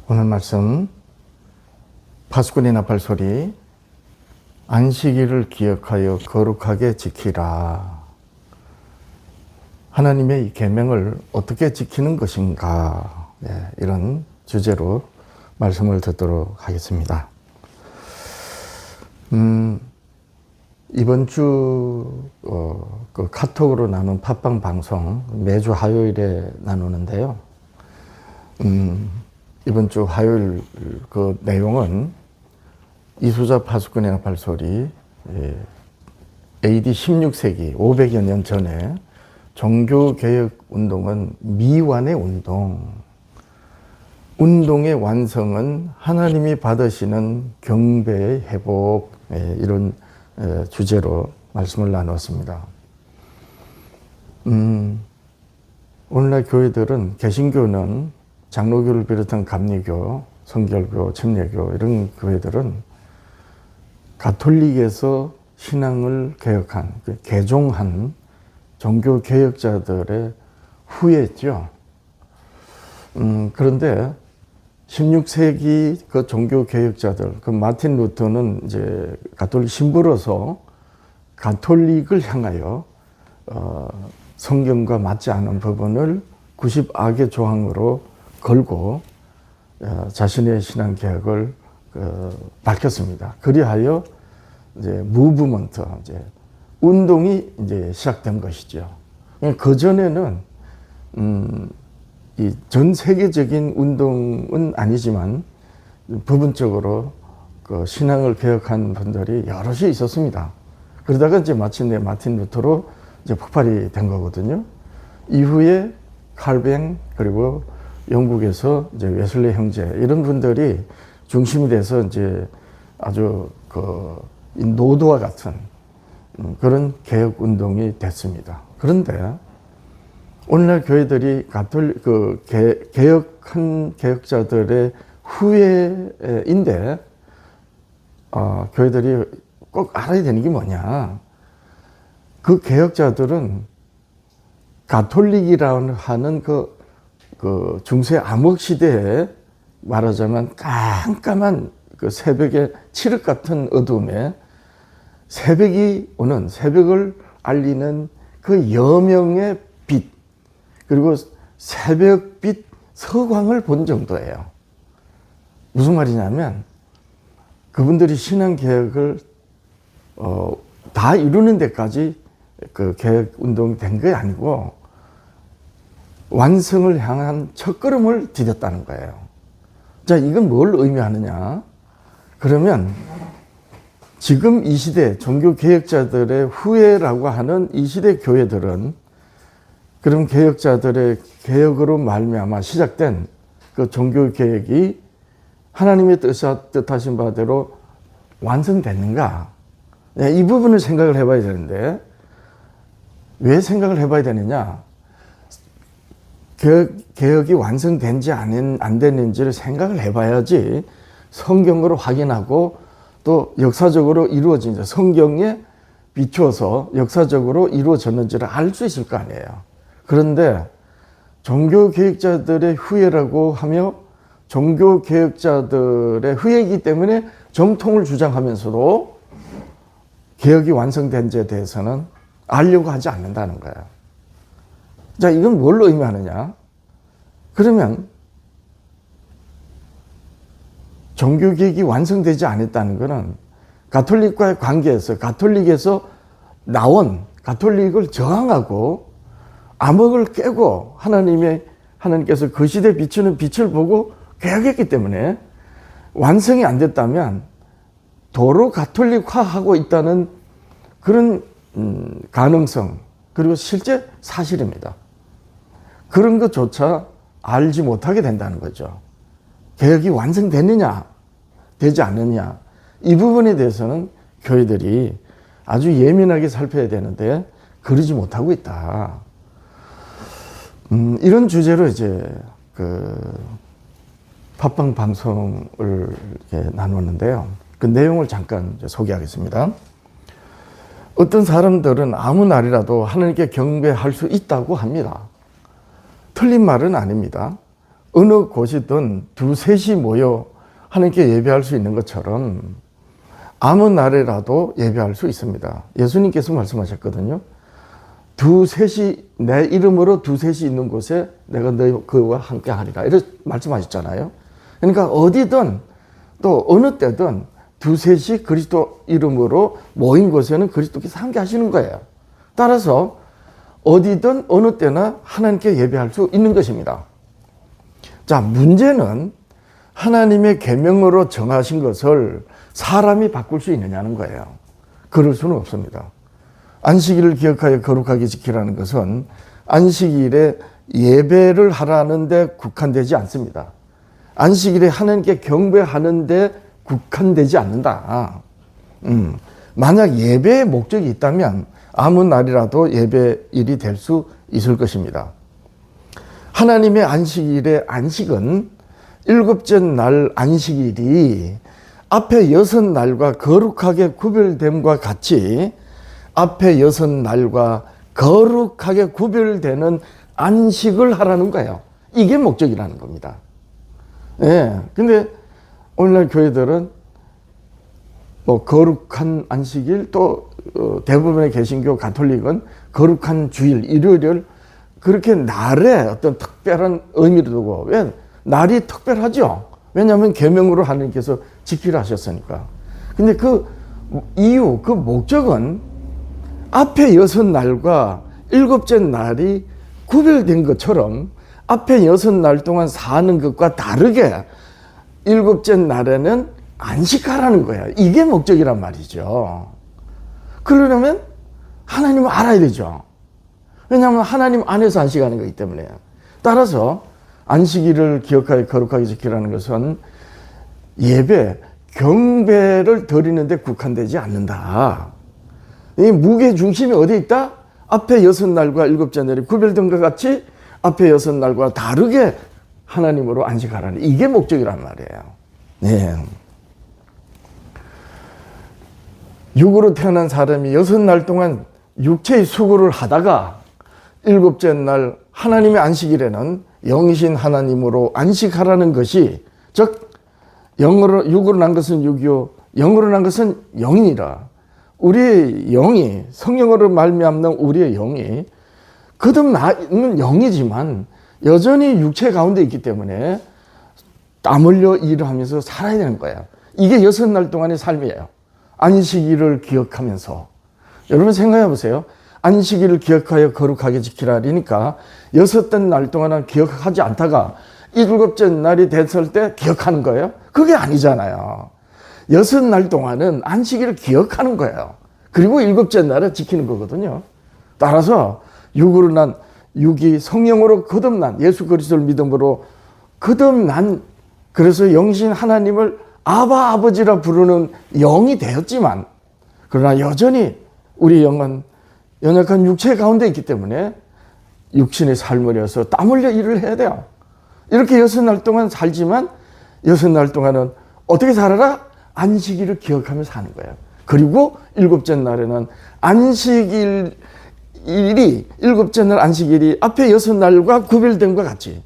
오늘 말씀 파수꾼의 나팔소리 안식일을 기억하여 거룩하게 지키라. 하나님의 이 계명을 어떻게 지키는 것인가, 이런 주제로 말씀을 듣도록 하겠습니다. 이번 주 그 카톡으로 나눈 팟빵 방송 매주 화요일에 나누는데요. 이번 주 화요일 그 내용은 이수자 파수꾼의 나팔소리, AD 16세기 500여 년 전에 종교개혁 운동은 미완의 운동의 완성은 하나님이 받으시는 경배의 회복, 이런 주제로 말씀을 나눴습니다. 오늘날 교회들은, 개신교는 장로교를 비롯한 감리교, 성결교, 침례교 이런 교회들은 가톨릭에서 신앙을 개혁한, 개종한 종교 개혁자들의 후예죠. 그런데 16세기 그 종교 개혁자들, 그 마틴 루터는 이제 가톨릭 신부로서 가톨릭을 향하여 성경과 맞지 않은 부분을 90악의 조항으로 걸고 자신의 신앙 개혁을 밝혔습니다. 그리하여 이제 무브먼트, 이제 운동이 이제 시작된 것이죠. 그 전에는 이 전 세계적인 운동은 아니지만 부분적으로 그 신앙을 개혁한 분들이 여럿이 있었습니다. 그러다가 이제 마침내 마틴 루터로 이제 폭발이 된 거거든요. 이후에 칼뱅, 그리고 영국에서 이제 웨슬리 형제 이런 분들이 중심이 돼서 이제 아주 그 노도와 같은 그런 개혁 운동이 됐습니다. 그런데 오늘날 교회들이 개혁한 개혁자들의 후예인데, 교회들이 꼭 알아야 되는 게 뭐냐. 그 개혁자들은 가톨릭이라고 하는 그 중세 암흑 시대에 말하자면 깜깜한 그 새벽의 칠흑 같은 어둠에 새벽이 오는, 새벽을 알리는 그 여명의 빛, 그리고 새벽빛 서광을 본 정도예요. 무슨 말이냐면 그분들이 신앙 개혁을 다 이루는 데까지 그 개혁 운동이 된 게 아니고 완성을 향한 첫걸음을 디뎠다는 거예요. 자, 이건 뭘 의미하느냐? 그러면 지금 이 시대 종교 개혁자들의 후예라고 하는 이 시대 교회들은, 그럼 개혁자들의 개혁으로 말미암아 시작된 그 종교 개혁이 하나님의 뜻하신 바대로 완성됐는가? 이 부분을 생각을 해봐야 되는데, 왜 생각을 해봐야 되느냐? 개혁이 완성된지 안 됐는지를 생각을 해봐야지 성경으로 확인하고 또 역사적으로 이루어진, 성경에 비추어서 역사적으로 이루어졌는지를 알 수 있을 거 아니에요. 그런데 종교개혁자들의 후예라고 하며 종교개혁자들의 후예이기 때문에 정통을 주장하면서도 개혁이 완성된 데에 대해서는 알려고 하지 않는다는 거예요. 자, 이건 뭘 의미하느냐? 그러면 종교개혁이 완성되지 않았다는 것은 가톨릭과의 관계에서, 가톨릭에서 나온, 가톨릭을 저항하고 암흑을 깨고 하나님께서 그 시대에 비추는 빛을 보고 개혁했기 때문에 완성이 안 됐다면 도로 가톨릭화하고 있다는 그런 가능성, 그리고 실제 사실입니다. 그런 것조차 알지 못하게 된다는 거죠. 개혁이 완성됐느냐, 되지 않느냐, 이 부분에 대해서는 교회들이 아주 예민하게 살펴야 되는데 그러지 못하고 있다. 이런 주제로 이제 그 팟빵 방송을 이렇게 나눴는데요. 그 내용을 잠깐 소개하겠습니다. 어떤 사람들은 아무 날이라도 하나님께 경배할 수 있다고 합니다. 틀린 말은 아닙니다. 어느 곳이든 두셋이 모여 하나님께 예배할 수 있는 것처럼 아무 날에라도 예배할 수 있습니다. 예수님께서 말씀하셨거든요. 두셋이 내 이름으로 두셋이 있는 곳에 내가 그와 함께 하리라 이렇게 말씀하셨잖아요. 그러니까 어디든 또 어느 때든 두셋이 그리스도 이름으로 모인 곳에는 그리스도께서 함께 하시는 거예요. 따라서 어디든 어느 때나 하나님께 예배할 수 있는 것입니다. 자, 문제는 하나님의 계명으로 정하신 것을 사람이 바꿀 수 있느냐는 거예요. 그럴 수는 없습니다. 안식일을 기억하여 거룩하게 지키라는 것은 안식일에 예배를 하라는 데 국한되지 않습니다. 안식일에 하나님께 경배하는 데 국한되지 않는다. 만약 예배의 목적이 있다면 아무 날이라도 예배일이 될 수 있을 것입니다. 하나님의 안식일의 안식은 일곱째 날 안식일이 앞에 6날과 거룩하게 구별됨과 같이 앞에 6날과 거룩하게 구별되는 안식을 하라는 거예요. 이게 목적이라는 겁니다. 예. 근데 오늘날 교회들은 뭐 거룩한 안식일 또 대부분의 개신교 가톨릭은 거룩한 주일, 일요일을 그렇게 날에 어떤 특별한 의미를 두고 왜 날이 특별하죠? 왜냐하면 계명으로 하나님께서 지키라 하셨으니까. 근데 그 이유, 그 목적은 앞에 6날과 일곱째 날이 구별된 것처럼 앞에 6날 동안 사는 것과 다르게 일곱째 날에는 안식하라는 거예요. 이게 목적이란 말이죠. 그러려면 하나님을 알아야 되죠. 왜냐하면 하나님 안에서 안식하는 거기 때문에요. 따라서 안식일을 기억하여 거룩하게 지키라는 것은 예배, 경배를 드리는데 국한되지 않는다. 이 무게 중심이 어디 있다? 앞에 6날과 일곱째 날이 구별된 것 같이 앞에 6날과 다르게 하나님으로 안식하라는 이게 목적이란 말이에요. 네. 육으로 태어난 사람이 6날 동안 육체의 수고를 하다가 일곱째 날 하나님의 안식일에는 영이신 하나님으로 안식하라는 것이 즉 영으로 육으로 난 것은 육이요 영으로 난 것은 영이니라. 우리의 영이 성령으로 말미암는 우리의 영이 거듭나는 영이지만 여전히 육체 가운데 있기 때문에 땀 흘려 일을 하면서 살아야 되는 거예요. 이게 6날 동안의 삶이에요. 안식일을 기억하면서. 여러분 생각해 보세요. 안식일을 기억하여 거룩하게 지키라 하니까 6날 동안은 기억하지 않다가 일곱째 날이 됐을 때 기억하는 거예요? 그게 아니잖아요. 6날 동안은 안식일을 기억하는 거예요. 그리고 일곱째 날을 지키는 거거든요. 따라서 육으로 난 육이 성령으로 거듭난 예수 그리스도를 믿음으로 거듭난 그래서 영신 하나님을 아바 아버지라 부르는 영이 되었지만 그러나 여전히 우리 영은 연약한 육체 가운데 있기 때문에 육신의 삶을 위해서 땀 흘려 일을 해야 돼요. 이렇게 6날 동안 살지만 6날 동안은 어떻게 살아라? 안식일을 기억하며 사는 거예요. 그리고 일곱째 날에는 안식일이 일곱째 날 안식일이 앞에 6날과 구별된 것 같이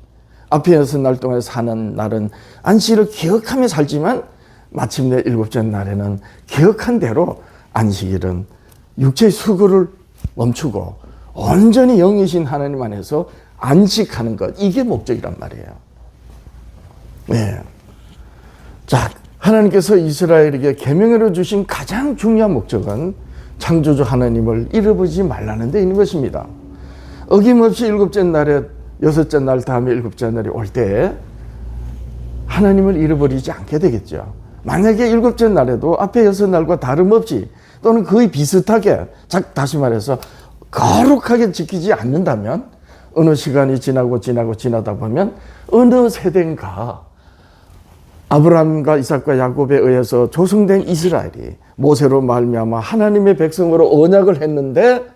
앞에 6날 동안 사는 날은 안식일을 기억하며 살지만 마침내 일곱째 날에는 기억한 대로 안식일은 육체의 수고를 멈추고 온전히 영이신 하나님 안에서 안식하는 것 이게 목적이란 말이에요. 네. 자, 하나님께서 이스라엘에게 계명으로 주신 가장 중요한 목적은 창조주 하나님을 잃어버리지 말라는 데 있는 것입니다. 어김없이 일곱째 날에 6째 날 다음에 일곱째 날이 올 때 하나님을 잃어버리지 않게 되겠죠. 만약에 일곱째 날에도 앞에 6날과 다름없이 또는 거의 비슷하게 다시 말해서 거룩하게 지키지 않는다면 어느 시간이 지나다 보면 어느 세대인가 아브라함과 이삭과 야곱에 의해서 조성된 이스라엘이 모세로 말미암아 하나님의 백성으로 언약을 했는데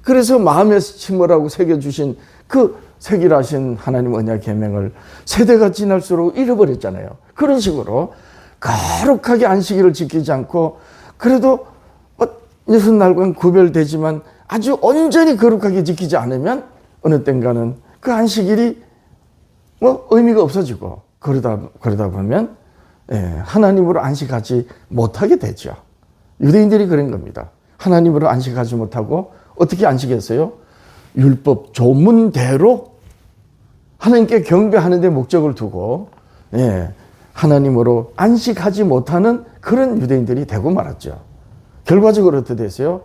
그래서 마음에 심으라고 새겨주신 그 새길하신 하나님 언약 계명을 세대가 지날수록 잃어버렸잖아요. 그런 식으로 거룩하게 안식일을 지키지 않고 그래도 6날과는 구별되지만 아주 온전히 거룩하게 지키지 않으면 어느 땐가는 그 안식일이 뭐 의미가 없어지고 그러다 보면 하나님으로 안식하지 못하게 되죠. 유대인들이 그런 겁니다. 하나님으로 안식하지 못하고 어떻게 안식했어요? 율법 조문대로 하나님께 경배하는 데 목적을 두고 하나님으로 안식하지 못하는 그런 유대인들이 되고 말았죠. 결과적으로 어떻게 됐어요?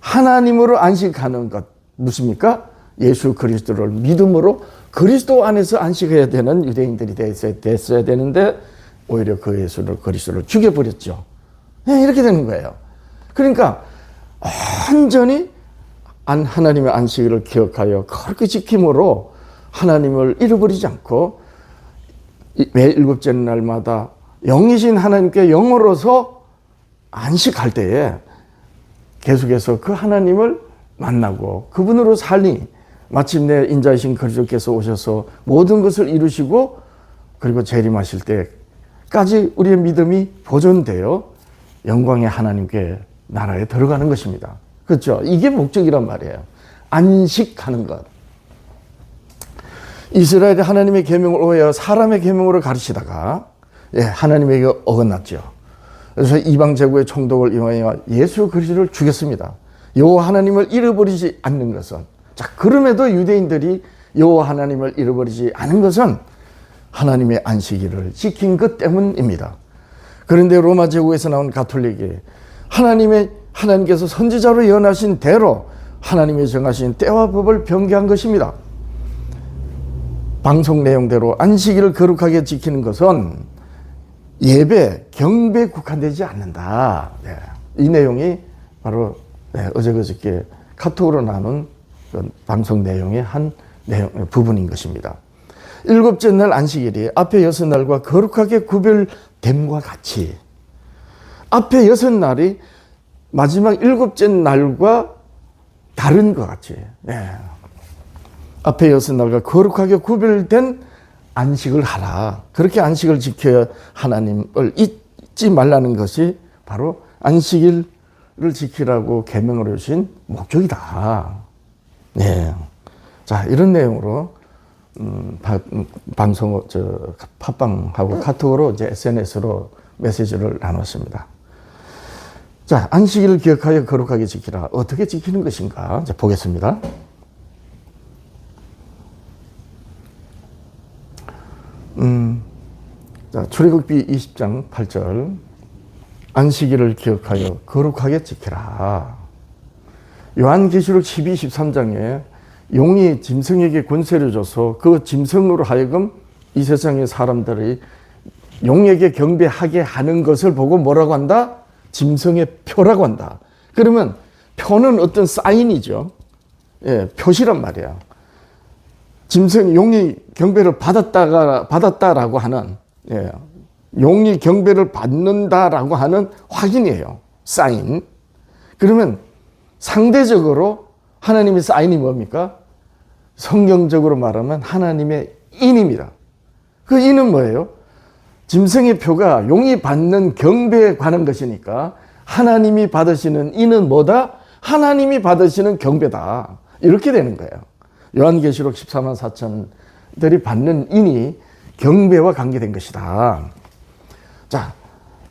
하나님으로 안식하는 것 무엇입니까? 예수 그리스도를 믿음으로 그리스도 안에서 안식해야 되는 유대인들이 됐어야 되는데 오히려 그 예수를 그리스도를 죽여버렸죠. 이렇게 되는 거예요. 그러니까 완전히 하나님의 안식일을 기억하여 그렇게 지킴으로 하나님을 잃어버리지 않고 매 일곱째 날마다 영이신 하나님께 영으로서 안식할 때에 계속해서 그 하나님을 만나고 그분으로 살니 마침내 인자이신 그리스도께서 오셔서 모든 것을 이루시고 그리고 재림하실 때까지 우리의 믿음이 보존되어 영광의 하나님께 나라에 들어가는 것입니다. 그렇죠? 이게 목적이란 말이에요. 안식하는 것. 이스라엘이 하나님의 계명을 오해하여 사람의 계명으로 가르치다가 하나님에게 어긋났죠. 그래서 이방 제국의 총독을 이용하여 예수 그리스도를 죽였습니다. 여호와 하나님을 잃어버리지 않는 것은 그럼에도 유대인들이 여호와 하나님을 잃어버리지 않은 것은 하나님의 안식일을 지킨 것 때문입니다. 그런데 로마 제국에서 나온 가톨릭이 하나님께서 선지자로 예언하신 대로 하나님이 정하신 때와 법을 변개한 것입니다. 방송 내용대로 안식일을 거룩하게 지키는 것은 예배, 경배에 국한되지 않는다. 이 내용이 바로 어제 그저께 카톡으로 나눈 방송 내용의 한 부분인 것입니다. 일곱째 날 안식일이 앞에 6날과 거룩하게 구별됨과 같이 앞에 6날이 마지막 7째 날과 다른 것 같이 앞에 6날과 거룩하게 구별된 안식을 하라. 그렇게 안식을 지켜야 하나님을 잊지 말라는 것이 바로 안식일을 지키라고 계명을 주신 목적이다. 자, 이런 내용으로 팟빵하고 카톡으로 이제 SNS로 메시지를 나눴습니다. 자, 안식일을 기억하여 거룩하게 지키라. 어떻게 지키는 것인가? 이제 보겠습니다. 자, 출애굽기 20장 8절. 안식일을 기억하여 거룩하게 지키라. 요한계시록 12, 13장에 용이 짐승에게 권세를 줘서 그 짐승으로 하여금 이 세상의 사람들이 용에게 경배하게 하는 것을 보고 뭐라고 한다? 짐승의 표라고 한다. 그러면 표는 어떤 사인이죠. 표시란 말이야. 짐승, 용이 경배를 받았다라고 하는, 용이 경배를 받는다라고 하는 확인이에요. 사인. 그러면 상대적으로 하나님의 사인이 뭡니까? 성경적으로 말하면 하나님의 인입니다. 그 인은 뭐예요? 짐승의 표가 용이 받는 경배에 관한 것이니까 하나님이 받으시는 인은 뭐다? 하나님이 받으시는 경배다. 이렇게 되는 거예요. 요한계시록 14만 4천들이 받는 인이 경배와 관계된 것이다. 자,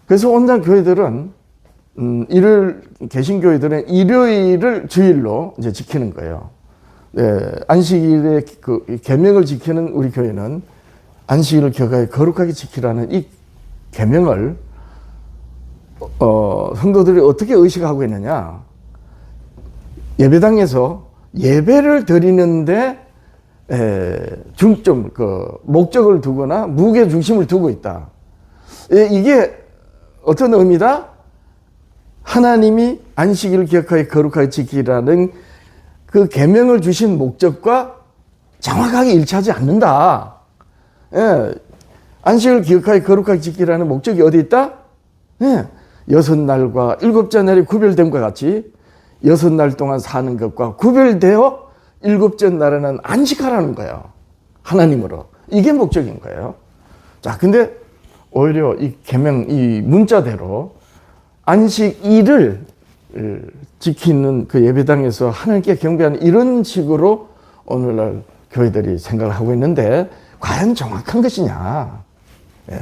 그래서 온갖 교회들은 개신교회들은 일요일을 주일로 이제 지키는 거예요. 안식일의 그 계명을 지키는 우리 교회는 안식일을 기억하여 거룩하게 지키라는 이 계명을 성도들이 어떻게 의식하고 있느냐? 예배당에서 예배를 드리는데 중점 목적을 두거나 무게 중심을 두고 있다. 이게 어떤 의미다? 하나님이 안식일을 기억하여 거룩하게 지키라는 그 계명을 주신 목적과 정확하게 일치하지 않는다. 안식일을 기억하여 거룩하게 지키라는 목적이 어디 있다? 6날과 7째 날이 구별됨과 같이 6날 동안 사는 것과 구별되어 7째 날에는 안식하라는 거예요. 하나님으로. 이게 목적인 거예요. 자, 근데 오히려 이 계명, 이 문자대로 안식일을 지키는 그 예배당에서 하나님께 경배하는 이런 식으로 오늘날 교회들이 생각을 하고 있는데 과연 정확한 것이냐. 예,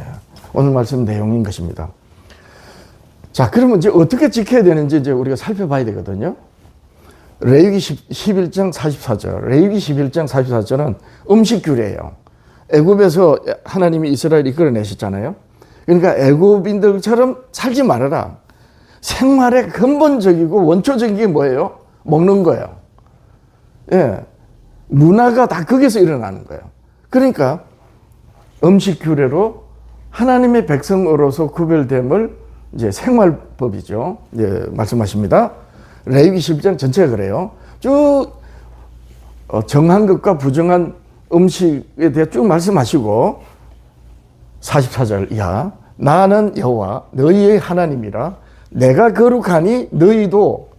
오늘 말씀 내용인 것입니다. 자, 그러면 이제 어떻게 지켜야 되는지 이제 우리가 살펴봐야 되거든요. 레위기 11장 44절. 레위기 11장 44절은 음식 규례예요. 애굽에서 하나님이 이스라엘 이끌어내셨잖아요. 그러니까 애굽인들처럼 살지 말아라. 생활의 근본적이고 원초적인 게 뭐예요? 먹는 거예요. 예. 문화가 다 거기서 일어나는 거예요. 그러니까 음식 규례로 하나님의 백성으로서 구별됨을 이제 생활법이죠. 예, 말씀하십니다. 레위기 11장 전체가 그래요. 쭉 정한 것과 부정한 음식에 대해 쭉 말씀하시고 44절 이하 나는 여호와 너희의 하나님이라 내가 거룩하니 너희도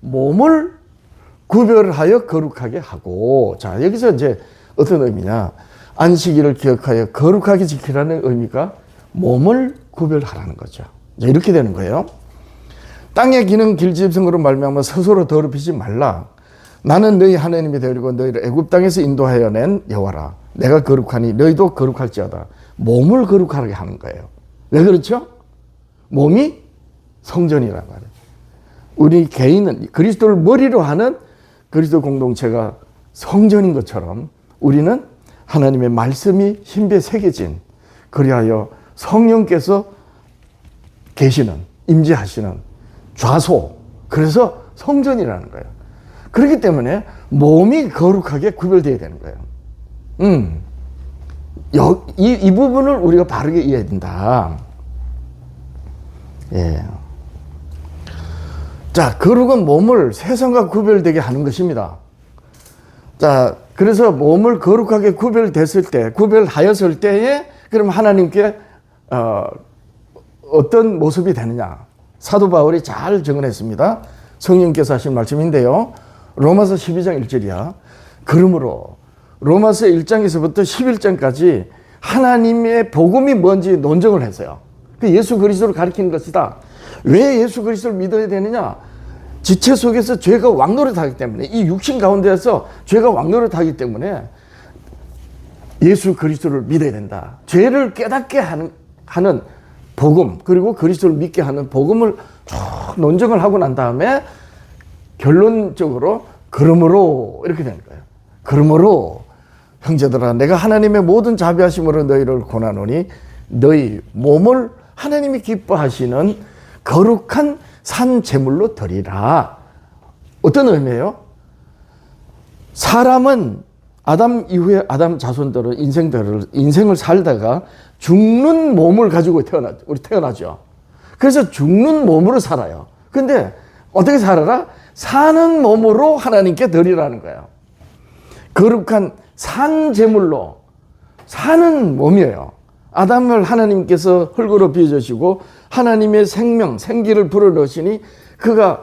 몸을 구별하여 거룩하게 하고. 자, 여기서 이제 어떤 의미냐, 안식일을 기억하여 거룩하게 지키라는 의미가 몸을 구별하라는 거죠. 이렇게 되는 거예요. 땅에 기는 길짐승으로 말미암아 스스로 더럽히지 말라. 나는 너희 하나님이 되리고 너희를 애굽 땅에서 인도하여 낸 여호와라. 내가 거룩하니 너희도 거룩할지어다. 몸을 거룩하게 하는 거예요. 왜 그렇죠? 몸이 성전이란 말이에요. 우리 개인은 그리스도를 머리로 하는 그리스도 공동체가 성전인 것처럼 우리는 하나님의 말씀이 힘배 새겨진, 그리하여 성령께서 계시는, 임재하시는 좌소, 그래서 성전이라는 거예요. 그렇기 때문에 몸이 거룩하게 구별되어야 되는 거예요. 이 부분을 우리가 바르게 이해해야 된다. 예. 자, 거룩은 몸을 세상과 구별되게 하는 것입니다. 자, 그래서 몸을 거룩하게 구별하였을 때에, 그럼 하나님께 어떤 모습이 되느냐. 사도 바울이 잘 정언했습니다. 성령께서 하신 말씀인데요. 로마서 12장 1절이야. 그러므로 로마서 1장에서부터 11장까지 하나님의 복음이 뭔지 논증을 했어요. 예수 그리스도를 가리키는 것이다. 왜 예수 그리스도를 믿어야 되느냐? 지체 속에서 죄가 왕노릇하기 때문에, 이 육신 가운데서 죄가 왕노릇하기 때문에 예수 그리스도를 믿어야 된다. 죄를 깨닫게 하는 복음, 그리고 그리스도를 믿게 하는 복음을 쭉 논증을 하고 난 다음에 결론적으로 그러므로 이렇게 되는 거예요. 그러므로 형제들아, 내가 하나님의 모든 자비하심으로 너희를 권하노니 너희 몸을 하나님이 기뻐하시는 거룩한 산 제물로 드리라. 어떤 의미예요? 사람은 아담 이후에 아담 자손들은 인생을 살다가 죽는 몸을 가지고 태어나죠. 그래서 죽는 몸으로 살아요. 근데 어떻게 살아라? 사는 몸으로 하나님께 드리라는 거예요. 거룩한 산 제물로 사는 몸이에요. 아담을 하나님께서 흙으로 빚으시고 하나님의 생명, 생기를 불어넣으시니 그가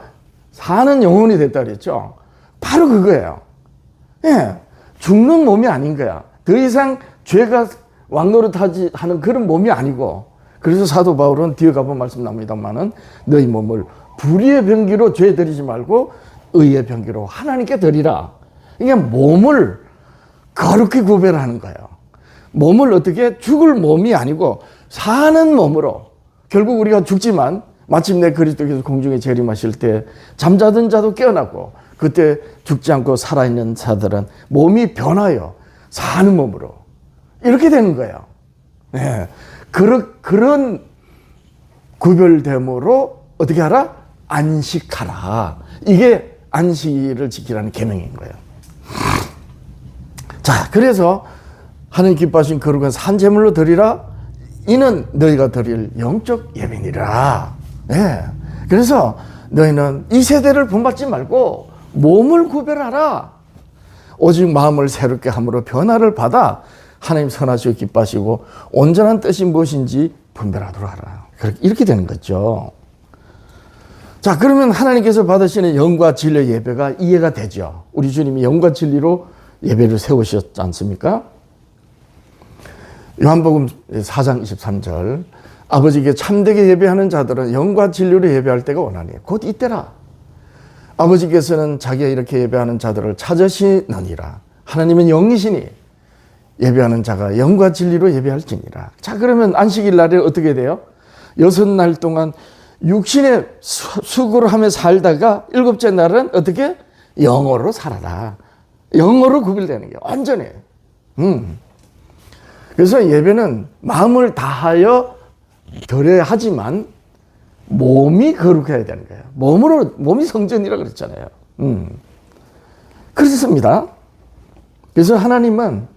사는 영혼이 됐다 그랬죠. 바로 그거예요. 예, 죽는 몸이 아닌 거야. 더 이상 죄가 왕노릇하지 하는 그런 몸이 아니고, 그래서 사도 바울은 뒤에 가보면 말씀 납니다만은 너희 몸을 불의의 병기로 죄 드리지 말고 의의 병기로 하나님께 드리라. 이게 몸을 거룩히 구별하는 거예요. 몸을 어떻게, 죽을 몸이 아니고 사는 몸으로. 결국 우리가 죽지만 마침내 그리스도께서 공중에 재림하실 때 잠자던 자도 깨어나고, 그때 죽지 않고 살아있는 자들은 몸이 변하여 사는 몸으로 이렇게 되는 거예요. 네. 그런 구별됨으로 어떻게 하라? 안식하라. 이게 안식일을 지키라는 계명인 거예요. 자, 그래서 하나님 기뻐하신 거룩한 산 제물로 드리라. 이는 너희가 드릴 영적 예배니라. 네. 그래서 너희는 이 세대를 본받지 말고 몸을 구별하라. 오직 마음을 새롭게 함으로 변화를 받아 하나님 선하시고 기뻐하시고 온전한 뜻이 무엇인지 분별하도록 하라. 이렇게 되는 거죠. 자, 그러면 하나님께서 받으시는 영과 진리의 예배가 이해가 되죠. 우리 주님이 영과 진리로 예배를 세우셨지 않습니까? 요한복음 4장 23절 아버지께 참되게 예배하는 자들은 영과 진리로 예배할 때가 원하니 곧 이때라. 아버지께서는 자기가 이렇게 예배하는 자들을 찾으시느니라. 하나님은 영이시니 예배하는 자가 영과 진리로 예배할지니라. 자, 그러면 안식일 날에 어떻게 돼요? 6날 동안 육신의 수고를 하며 살다가 일곱째 날은 어떻게? 영어로 살아라. 영어로 구별되는 게 완전히. 그래서 예배는 마음을 다하여 드려야 하지만 몸이 거룩해야 되는 거예요. 몸이 성전이라고 그랬잖아요. 그렇습니다. 그래서 하나님은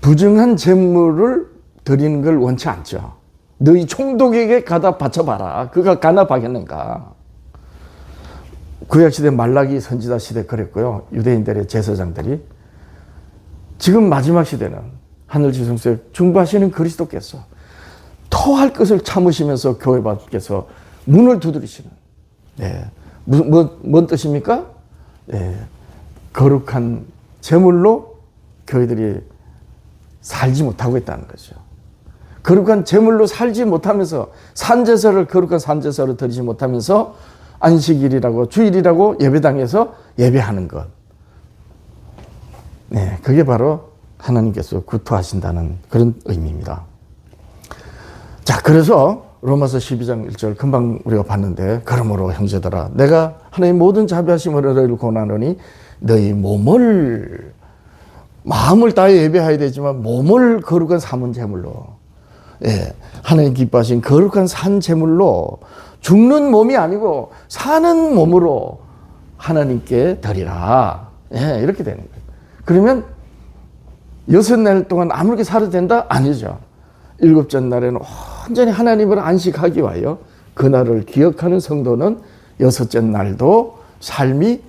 부정한 제물을 드리는 걸 원치 않죠. 너희 총독에게 가다 바쳐봐라. 그가 가나 바겠는가. 구약시대 말라기 선지자 시대 그랬고요. 유대인들의 제사장들이. 지금 마지막 시대는 하늘 지성소에 중보하시는 그리스도께서 토할 것을 참으시면서 교회 밖에서 문을 두드리시는. 네. 뭔 뜻입니까? 네. 거룩한 제물로 교회들이 살지 못하고 있다는 거죠. 거룩한 제물로 살지 못하면서 산제사를 거룩한 산제사로 드리지 못하면서 안식일이라고 주일이라고 예배당에서 예배하는 것. 네, 그게 바로 하나님께서 구토하신다는 그런 의미입니다. 자, 그래서 로마서 12장 1절 금방 우리가 봤는데, 그러므로 형제들아 내가 하나님 모든 자비하심으로 너희를 권하노니 너희 몸을 마음을 다해 예배해야 되지만 몸을 거룩한 삼은 제물로, 예, 하나님 기뻐하신 거룩한 산 제물로 죽는 몸이 아니고 사는 몸으로 하나님께 드리라. 예, 이렇게 되는 거예요. 그러면 6날 동안 아무렇게 살아도 된다? 아니죠. 7째 날에는 완전히 하나님을 안식하기 위하여 그날을 기억하는 성도는 6째 날도 삶이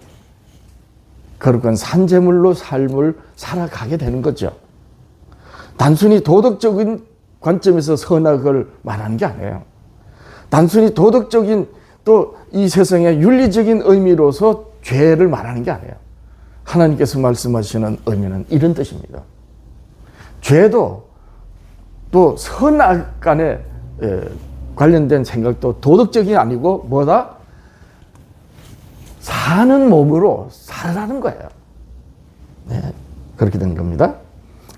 거룩한 산제물로 삶을 살아가게 되는 거죠. 단순히 도덕적인 관점에서 선악을 말하는 게 아니에요. 단순히 도덕적인 또 이 세상의 윤리적인 의미로서 죄를 말하는 게 아니에요. 하나님께서 말씀하시는 의미는 이런 뜻입니다. 죄도 또 선악 간에 관련된 생각도 도덕적이 아니고 뭐다? 사는 몸으로 살아라는 거예요. 네, 그렇게 된 겁니다.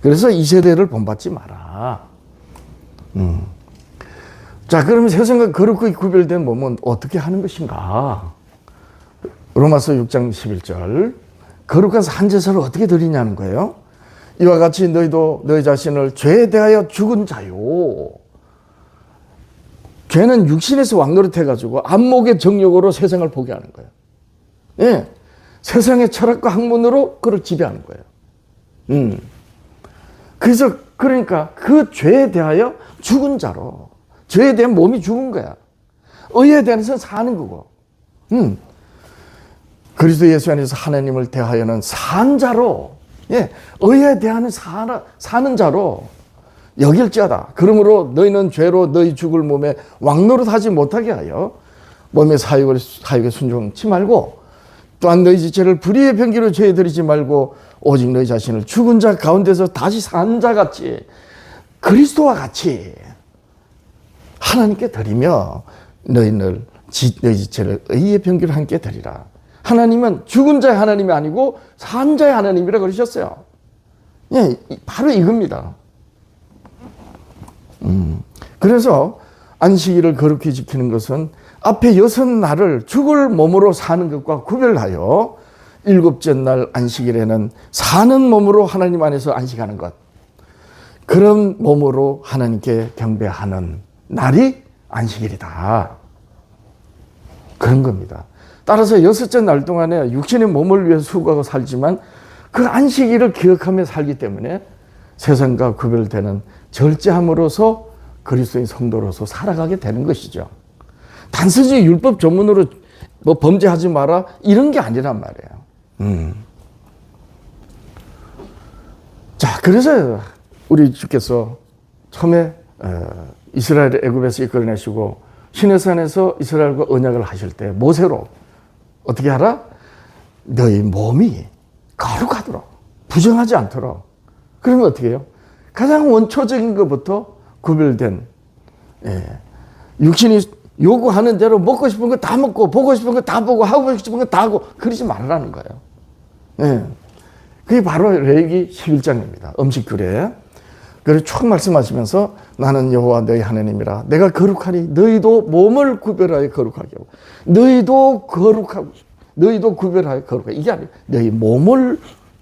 그래서 이 세대를 본받지 마라. 자, 그러면 세상과 거룩하게 구별된 몸은 어떻게 하는 것인가? 로마서 6장 11절. 거룩한 산제사를 어떻게 드리냐는 거예요. 이와 같이 너희도 너희 자신을 죄에 대하여 죽은 자요. 죄는 육신에서 왕노릇해가지고 안목의 정욕으로 세상을 보게 하는 거예요. 예, 세상의 철학과 학문으로 그를 지배하는 거예요. 그래서 그러니까 그 죄에 대하여 죽은 자로, 죄에 대한 몸이 죽은 거야. 의에 대해서 사는 거고. 그리스도 예수 안에서 하나님을 대하여는 산 자로, 예, 의에 대하는 사는 자로 여길지어다. 그러므로 너희는 죄로 너희 죽을 몸에 왕노릇하지 못하게 하여 몸의 사욕에 순종치 말고, 또한 너희 지체를 불의의 병기로 죄에 들이지 말고 오직 너희 자신을 죽은 자 가운데서 다시 산 자 같이 그리스도와 같이 하나님께 드리며 너희 지체를 의의 병기로 함께 드리라. 하나님은 죽은 자의 하나님이 아니고 산 자의 하나님이라고 그러셨어요. 예, 바로 이겁니다. 그래서 안식일을 거룩히 지키는 것은 앞에 6날을 죽을 몸으로 사는 것과 구별하여 7째 날 안식일에는 사는 몸으로 하나님 안에서 안식하는 것, 그런 몸으로 하나님께 경배하는 날이 안식일이다. 그런 겁니다. 따라서 6째 날 동안에 육신의 몸을 위해 수고하고 살지만 그 안식일을 기억하며 살기 때문에 세상과 구별되는 절제함으로서 그리스도인 성도로서 살아가게 되는 것이죠. 단순히 율법 전문으로 뭐 범죄하지 마라 이런 게 아니란 말이에요. 자, 그래서 우리 주께서 처음에 이스라엘을 애굽에서 이끌어내시고 시내산에서 이스라엘과 언약을 하실 때 모세로 어떻게 하라? 너희 몸이 거룩하도록, 부정하지 않도록. 그러면 어떻게 해요? 가장 원초적인 것부터 구별된, 육신이 요구하는 대로 먹고 싶은 거 다 먹고, 보고 싶은 거 다 보고, 하고 싶은 거 다 하고, 그러지 말라는 거예요. 그게 바로 레위기 11장입니다. 음식규례. 그리고 쭉 말씀하시면서 나는 여호와 너희 하나님이라 내가 거룩하니 너희도 몸을 구별하여 거룩하게 하고 너희도 거룩하고 너희도 구별하여 거룩하게 이게 아니에요. 너희 몸을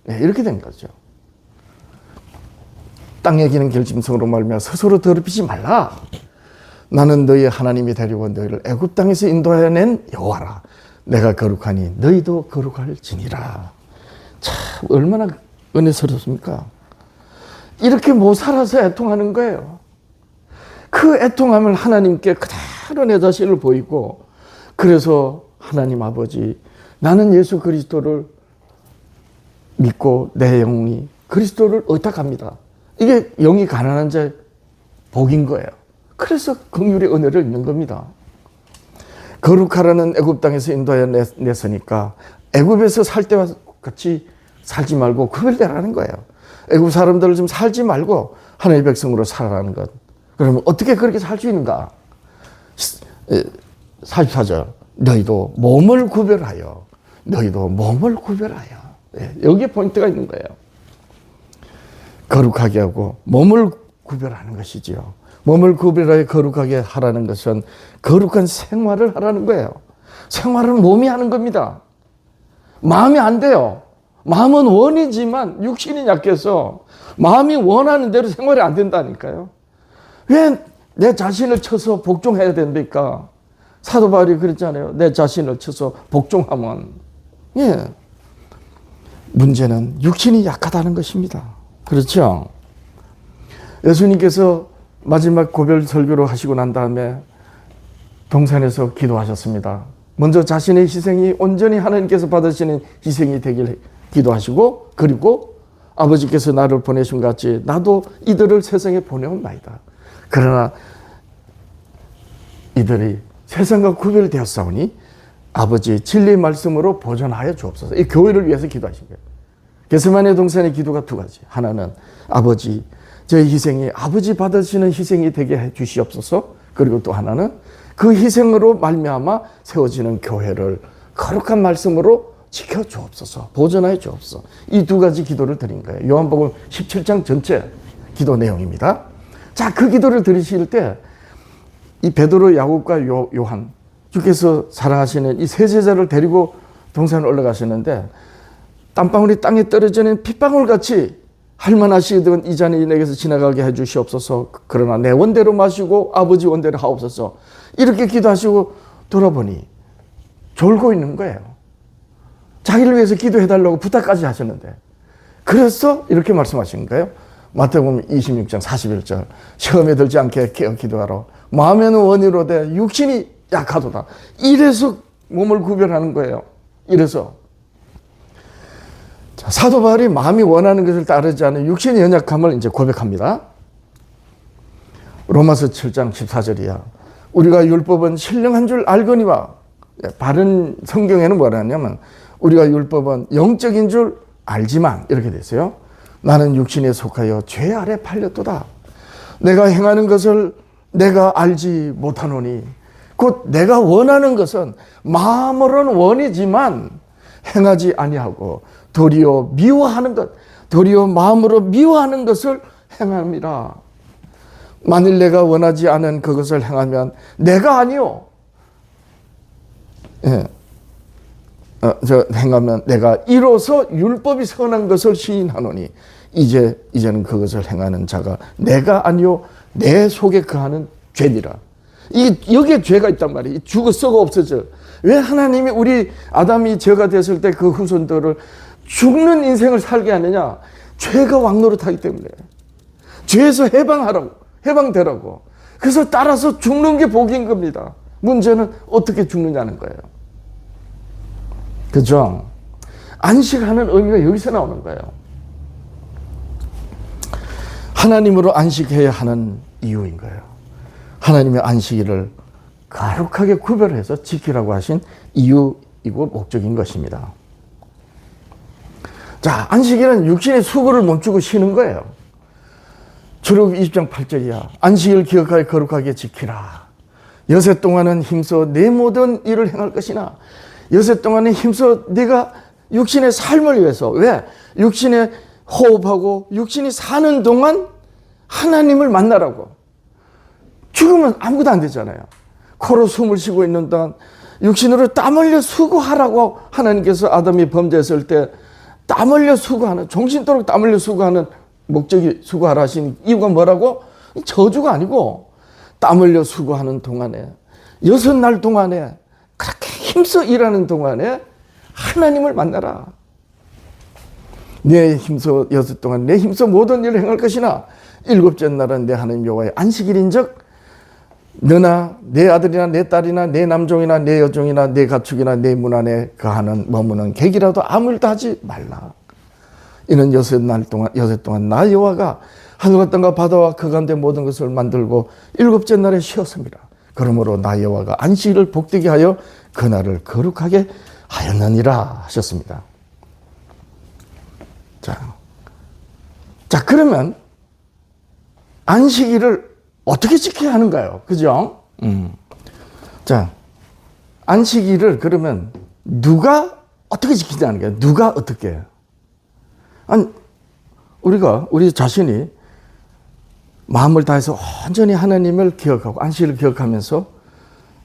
이렇게 된 거죠. 땅에 기는 결짐승으로 말미암아 스스로 더럽히지 말라. 나는 너희 하나님이 되려고 너희를 애굽 땅에서 인도하여 낸 여호와라. 내가 거룩하니 너희도 거룩할지니라. 참 얼마나 은혜스럽습니까? 이렇게 못 살아서 애통하는 거예요. 그 애통함을 하나님께 그대로 내 자신을 보이고 그래서 하나님 아버지 나는 예수 그리스도를 믿고 내 영이 그리스도를 의탁합니다. 이게 영이 가난한 자의 복인 거예요. 그래서 긍휼의 은혜를 입는 겁니다. 거룩하라는 애굽 땅에서 인도하여 냈으니까 애굽에서 살 때와 같이 살지 말고 구별되라는 거예요. 애굽 사람들을 좀 살지 말고 하나님의 백성으로 살아라는 것. 그러면 어떻게 그렇게 살 수 있는가? 44절 너희도 몸을 구별하여 너희도 몸을 구별하여 여기에 포인트가 있는 거예요. 거룩하게 하고 몸을 구별하는 것이지요. 몸을 구별하여 거룩하게 하라는 것은 거룩한 생활을 하라는 거예요. 생활은 몸이 하는 겁니다. 마음이 안 돼요. 마음은 원이지만 육신이 약해서 마음이 원하는 대로 생활이 안 된다니까요. 왜 내 자신을 쳐서 복종해야 됩니까? 사도 바울이 그랬잖아요. 내 자신을 쳐서 복종하면. 예. 문제는 육신이 약하다는 것입니다. 그렇죠? 예수님께서 마지막 고별 설교를 하시고 난 다음에 동산에서 기도하셨습니다. 먼저 자신의 희생이 온전히 하나님께서 받으시는 희생이 되길 기도하시고 그리고 아버지께서 나를 보내신 것 같이 나도 이들을 세상에 보내온나이다. 그러나 이들이 세상과 구별되었사오니 아버지의 진리의 말씀으로 보존하여 주옵소서. 이 교회를 위해서 기도하신 거예요. 겟세마네 동산의 기도가 두 가지. 하나는 아버지 저의 희생이 아버지 받으시는 희생이 되게 해 주시옵소서. 그리고 또 하나는 그 희생으로 말미암아 세워지는 교회를 거룩한 말씀으로 지켜 주옵소서. 보존하여 주옵소서. 이 두 가지 기도를 드린 거예요. 요한복음 17장 전체 기도 내용입니다. 자, 그 기도를 드리실 때 이 베드로, 야곱과 요한 주께서 사랑하시는 이 세 제자를 데리고 동산에 올라가시는데 땀방울이 땅에 떨어지는 핏방울 같이 할만하시던 이 잔이 내게서 지나가게 해 주시옵소서. 그러나 내 원대로 마시고 아버지 원대로 하옵소서. 이렇게 기도하시고 돌아보니 졸고 있는 거예요. 자기를 위해서 기도해달라고 부탁까지 하셨는데 그래서 이렇게 말씀하신 거예요. 마태복음 26장 41절 시험에 들지 않게 깨어 기도하라. 마음에는 원이로되 육신이 약하도다. 이래서 몸을 구별하는 거예요. 이래서 자, 사도 바울이 마음이 원하는 것을 따르지 않은 육신의 연약함을 이제 고백합니다. 로마서 7장 14절이야. 우리가 율법은 신령한 줄 알거니와 바른 성경에는 뭐라 하냐면 우리가 율법은 영적인 줄 알지만 이렇게 됐어요. 나는 육신에 속하여 죄 아래 팔렸도다. 내가 행하는 것을 내가 알지 못하노니 곧 내가 원하는 것은 마음으로는 원이지만 행하지 아니하고 도리어 미워하는 것, 도리어 마음으로 미워하는 것을 행함이라. 만일 내가 원하지 않은 그것을 행하면 내가 아니요. 행하면 내가 이로써 율법이 선한 것을 시인하노니 이제는 그것을 행하는 자가 내가 아니요 내 속에 거하는 죄니라. 여기에 죄가 있단 말이에요. 죽어 썩어 없어져. 왜 하나님이 우리 아담이 죄가 됐을 때 그 후손들을 죽는 인생을 살게 하느냐? 죄가 왕노릇하기 때문에. 죄에서 해방되라고. 그래서 따라서 죽는 게 복인 겁니다. 문제는 어떻게 죽느냐는 거예요. 그죠? 안식하는 의미가 여기서 나오는 거예요. 하나님으로 안식해야 하는 이유인 거예요. 하나님의 안식일을 거룩하게 구별해서 지키라고 하신 이유이고 목적인 것입니다. 자, 안식일은 육신의 수고를 멈추고 쉬는 거예요. 출애굽 20장 8절이야. 안식일 기억하여 거룩하게 지키라. 여세 동안은 힘써 내 모든 일을 행할 것이나 여세 동안은 힘써 네가 육신의 삶을 위해서. 왜? 육신의 호흡하고 육신이 사는 동안 하나님을 만나라고. 죽으면 아무것도 안 되잖아요. 코로 숨을 쉬고 있는 동안 육신으로 땀 흘려 수고하라고 하나님께서 아담이 범죄했을 때 땀 흘려 수고하는, 정신토록 땀 흘려 수고하는 목적이 수고하라 하신 이유가 뭐라고? 저주가 아니고 땀 흘려 수고하는 동안에 6날 동안에 그렇게 힘써 일하는 동안에 하나님을 만나라. 내 힘써 6 동안 내 힘써 모든 일을 행할 것이나 7째 날은 내 하나님 여호와의 안식일인즉 너나 내 아들이나 내 딸이나 내 남종이나 내 여종이나 내 가축이나 내 문 안에 거하는 머무는 객이라도 아무 일도 하지 말라. 이는 6날 동안 6해 동안 나 여호와가 하늘과 땅과 바다와 그 가운데 모든 것을 만들고 7째 날에 쉬었습니다. 그러므로 나 여호와가 안식일을 복되게 하여 그날을 거룩하게 하였느니라 하셨습니다. 자 그러면 안식일을 어떻게 지켜야 하는가요? 그죠? 자, 안식일을 그러면 누가 어떻게 지키자는 거예요? 누가 어떻게? 아니, 우리 자신이 마음을 다해서 온전히 하나님을 기억하고 안식일을 기억하면서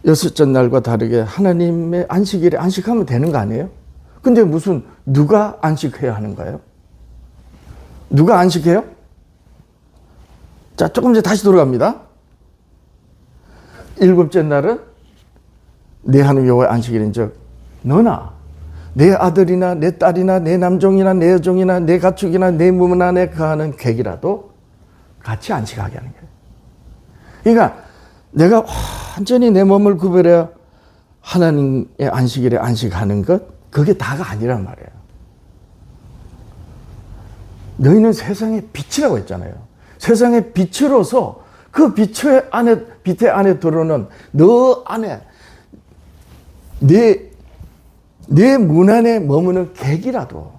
6째 날과 다르게 하나님의 안식일에 안식하면 되는 거 아니에요? 근데 무슨 누가 안식해야 하는 거예요? 누가 안식해요? 자, 조금 이제 다시 돌아갑니다. 7째 날은 내 하나님 여호와의 안식일인즉 너나 내 아들이나 내 딸이나 내 남종이나 내 여종이나 내 가축이나 내 문 안에 거하는 객이라도 같이 안식하게 하는 거예요. 그러니까 내가 완전히 내 몸을 구별해 하나님의 안식일에 안식하는 것, 그게 다가 아니란 말이에요. 너희는 세상의 빛이라고 했잖아요. 세상의 빛으로서 그 빛의 안에 들어오는 너 안에 내 문 안에 머무는 객이라도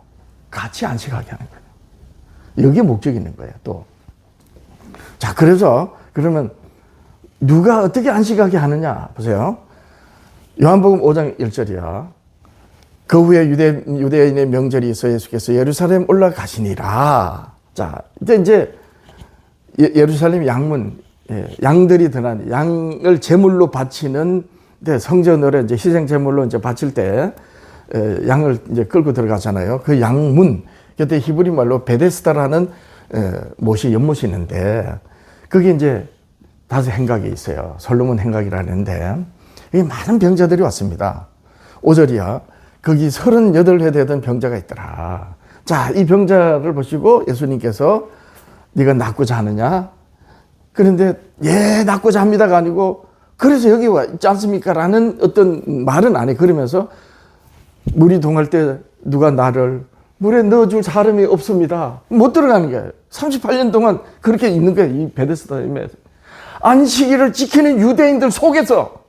같이 안식하게 하는 거예요. 여기에 목적이 있는 거예요, 또. 자, 그래서 그러면 누가 어떻게 안식하게 하느냐 보세요. 요한복음 5장 1절이야. 그 후에 유대인의 명절이 있어 예수께서 예루살렘 올라가시니라. 자, 이제 예루살렘 양문, 양들이 드러난 양을 제물로 바치는 성전으로 이제 희생 제물로 이제 바칠 때 양을 이제 끌고 들어가잖아요. 그 양문, 그때 히브리 말로 베데스다라는 못이 연못이 있는데 그게 이제 5 행각이 있어요. 솔로몬 행각이라는데 여기 많은 병자들이 왔습니다. 5절이야. 거기 38회 되던 병자가 있더라. 자, 이 병자를 보시고 예수님께서 네가 낫고자 하느냐? 그런데 예, 낫고자 합니다가 아니고 그래서 여기 와 있지 않습니까? 라는 어떤 말은 안 해. 그러면서 물이 동할 때 누가 나를 물에 넣어줄 사람이 없습니다. 못 들어가는 거예요. 38년 동안 그렇게 있는 거예요. 이 베데스다임에. 안식일을 지키는 유대인들 속에서.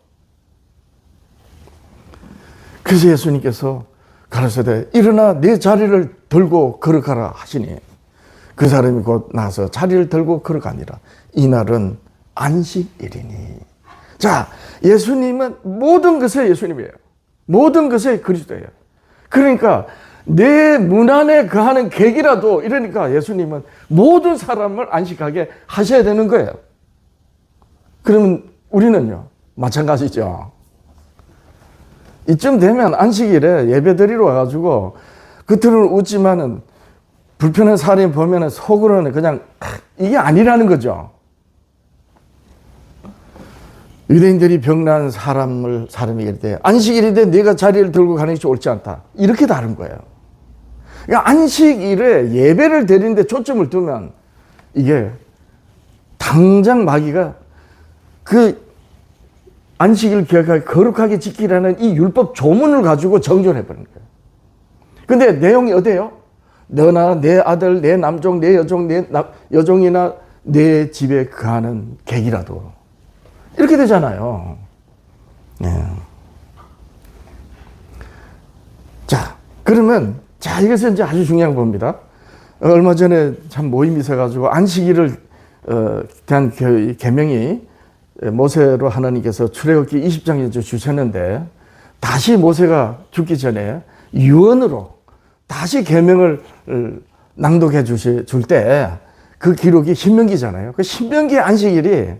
그래서 예수님께서 가라사대 일어나 내 자리를 들고 걸어가라 하시니 그 사람이 곧 나서 자리를 들고 걸어가니라. 이날은 안식일이니. 자, 예수님은 모든 것의 예수님이에요. 모든 것의 그리스도예요. 그러니까 내 문 안에 거하는 객이라도 이러니까 예수님은 모든 사람을 안식하게 하셔야 되는 거예요. 그러면 우리는요, 마찬가지죠. 이쯤 되면 안식일에 예배 드리러 와가지고 겉으로는 웃지만은 불편한 사람이 보면은 속으로는 그냥 이게 아니라는 거죠. 유대인들이 병난 사람이 이럴 때 안식일인데 내가 자리를 들고 가는 것이 옳지 않다. 이렇게 다른 거예요. 그러니까 안식일에 예배를 드리는데 초점을 두면 이게 당장 마귀가 그 안식일 기억하게 거룩하게 지키라는 이 율법 조문을 가지고 정죄를 해버리는 거예요. 근데 내용이 어때요? 너나 내 아들, 내 남종, 내 여종, 내 여종이나 내 집에 거하는 객이라도 이렇게 되잖아요. 네. 자, 그러면 이것은 이제 아주 중요한 겁니다. 얼마 전에 참 모임이 있어가지고 안식일을 대한 계명이 모세로 하나님께서 출애굽기 20장에 주셨는데 다시 모세가 죽기 전에 유언으로 다시 계명을 낭독해 줄 때 그 기록이 신명기잖아요. 그 신명기 안식일이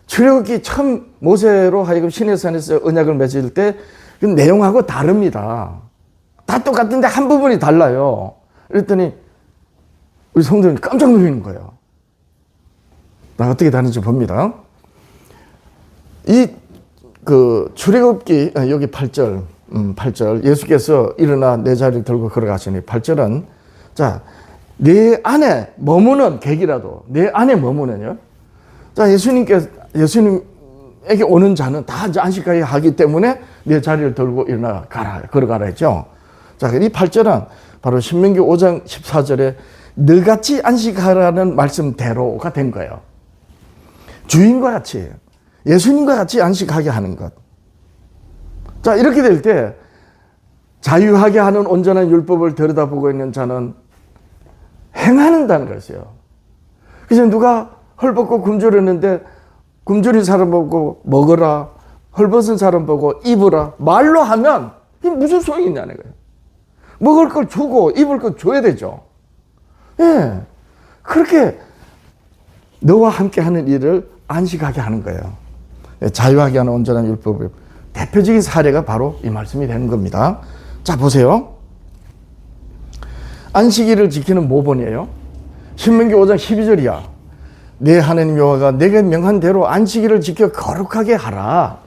출애굽기 처음 모세로 하여금 시내산에서 언약을 맺을 때 그 내용하고 다릅니다. 다 똑같은데 한 부분이 달라요. 그랬더니 우리 성도님이 깜짝 놀라는 거예요. 나 어떻게 다른지 봅니다. 출애굽기 여기 8절 8절 예수께서 일어나 내 자리를 들고 걸어가시니 8절은 자, 내 안에 머무는 객이라도 내 안에 머무는요. 자, 예수님에게 오는 자는 다 안식하게 하기 때문에 내 자리를 들고 일어나 가라 걸어가라 했죠. 자, 이 8절은 바로 신명기 5장 14절에 너같이 안식하라는 말씀대로가 된 거예요. 주인과 같이 예수님과 같이 안식하게 하는 것. 자, 이렇게 될 때 자유하게 하는 온전한 율법을 들여다보고 있는 자는 행하는다는 것이에요. 그래서 누가 헐벗고 굶주렸는데 굶주린 사람 보고 먹어라, 헐벗은 사람 보고 입으라 말로 하면 이게 무슨 소용이 있냐는 거예요. 먹을 걸 주고 입을 걸 줘야 되죠. 예, 그렇게 너와 함께 하는 일을 안식하게 하는 거예요. 자유하게 하는 온전한 율법의 대표적인 사례가 바로 이 말씀이 되는 겁니다. 자, 보세요. 안식일을 지키는 모본이에요. 신명기 5장 12절이야. 내 하나님 여호와가 내게 명한 대로 안식일을 지켜 거룩하게 하라.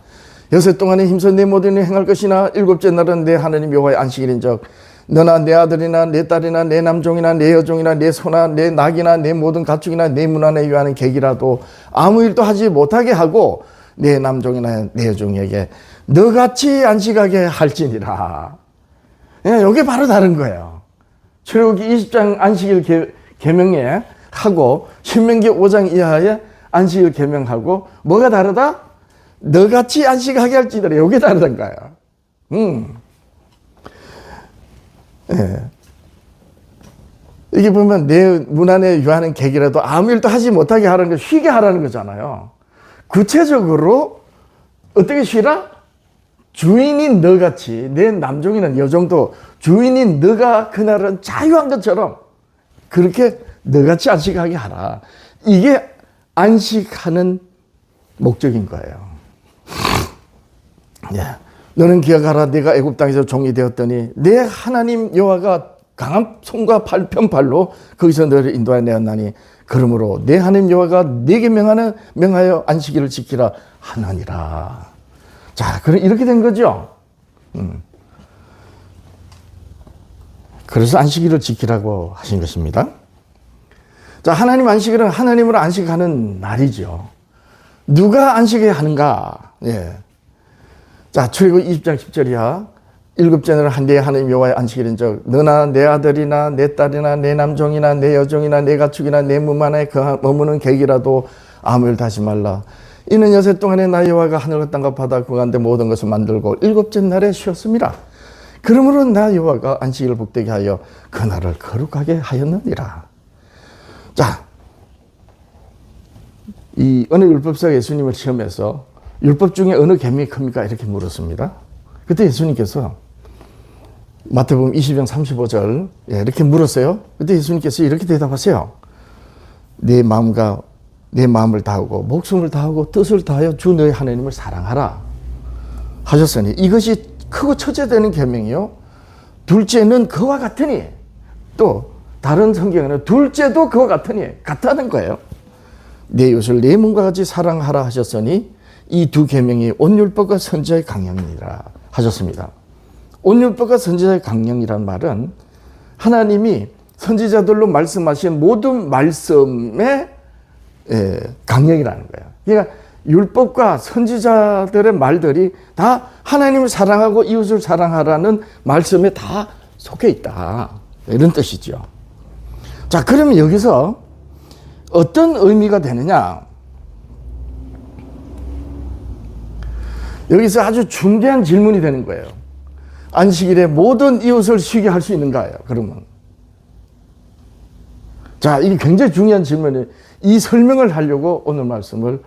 여섯 동안에 힘써 내 모든 일을 행할 것이나 일곱째 날은 내 하나님 여호와의 안식일인즉 너나 내 아들이나 내 딸이나 내 남종이나 내 여종이나 내 소나 내 낙이나 내 모든 가축이나 내 문 안에 유하는 객이라도 아무 일도 하지 못하게 하고 내 남종이나 내 여종에게 너같이 안식하게 할지니라. 예, 이게 바로 다른 거예요. 출애굽기 20장 안식일 계명에 하고 신명기 5장 이하의 안식일 계명하고 뭐가 다르다? 너같이 안식하게 할지니라. 이게 다르단 거예요. 예. 이게 보면 내 문 안에 유하는 객이라도 아무 일도 하지 못하게 하라는 거, 쉬게 하라는 거잖아요. 구체적으로 어떻게 쉬라? 주인인 너같이 내 남종이나 여종도 주인인 너가 그날은 자유한 것처럼 그렇게 너같이 안식하게 하라. 이게 안식하는 목적인 거예요. 예. 너는 기억하라. 네가 애굽 땅에서 종이 되었더니 내 하나님 여호와가 강한 손과 편팔로 거기서 너를 인도하여 내었나니 그러므로 내 하나님 여호와가 네게 명하여 안식일을 지키라 하느니라. 자, 그럼 이렇게 된 거죠. 그래서 안식일을 지키라고 하신 것입니다. 자, 하나님 안식일은 하나님을 안식하는 날이죠. 누가 안식해야 하는가? 예. 자, 출애굽기 20장 10절이야. 일곱째 날은 한대의 하나님 여호와의 안식일인즉 너나 내 아들이나 내 딸이나 내 남종이나 내 여종이나 내 가축이나 내 문 안에 머무는 객이라도 아무 일도 하지 말라. 이는 여섯 동안에 나 여호와가 하늘과 땅과 바다 그 가운데 모든 것을 만들고 일곱째 날에 쉬었습니다. 그러므로 나 여호와가 안식일을 복되게 하여 그 날을 거룩하게 하였느니라. 자, 이 어느 율법사가 예수님을 시험해서 율법 중에 어느 계명이 큽니까? 이렇게 물었습니다. 그때 예수님께서 마태복음 20장 35절 이렇게 물었어요. 그때 예수님께서 이렇게 대답하세요. 내 마음과 내 마음을 다하고 목숨을 다하고 뜻을 다하여 주 너의 하나님을 사랑하라 하셨으니 이것이 크고 첫째 되는 계명이요. 둘째는 그와 같으니 또 다른 성경에는 둘째도 그와 같으니 같다는 거예요. 내 이웃을 내 몸과 같이 사랑하라 하셨으니 이 두 계명이 온 율법과 선지자의 강령이라 하셨습니다. 온 율법과 선지자의 강령이란 말은 하나님이 선지자들로 말씀하신 모든 말씀의 강령이라는 거예요. 그러니까 율법과 선지자들의 말들이 다 하나님을 사랑하고 이웃을 사랑하라는 말씀에 다 속해 있다. 이런 뜻이죠. 자, 그러면 여기서 어떤 의미가 되느냐? 여기서 아주 중대한 질문이 되는 거예요. 안식일에 모든 이웃을 쉬게 할 수 있는가요? 그러면. 자, 이게 굉장히 중요한 질문이에요. 이 설명을 하려고 오늘 말씀을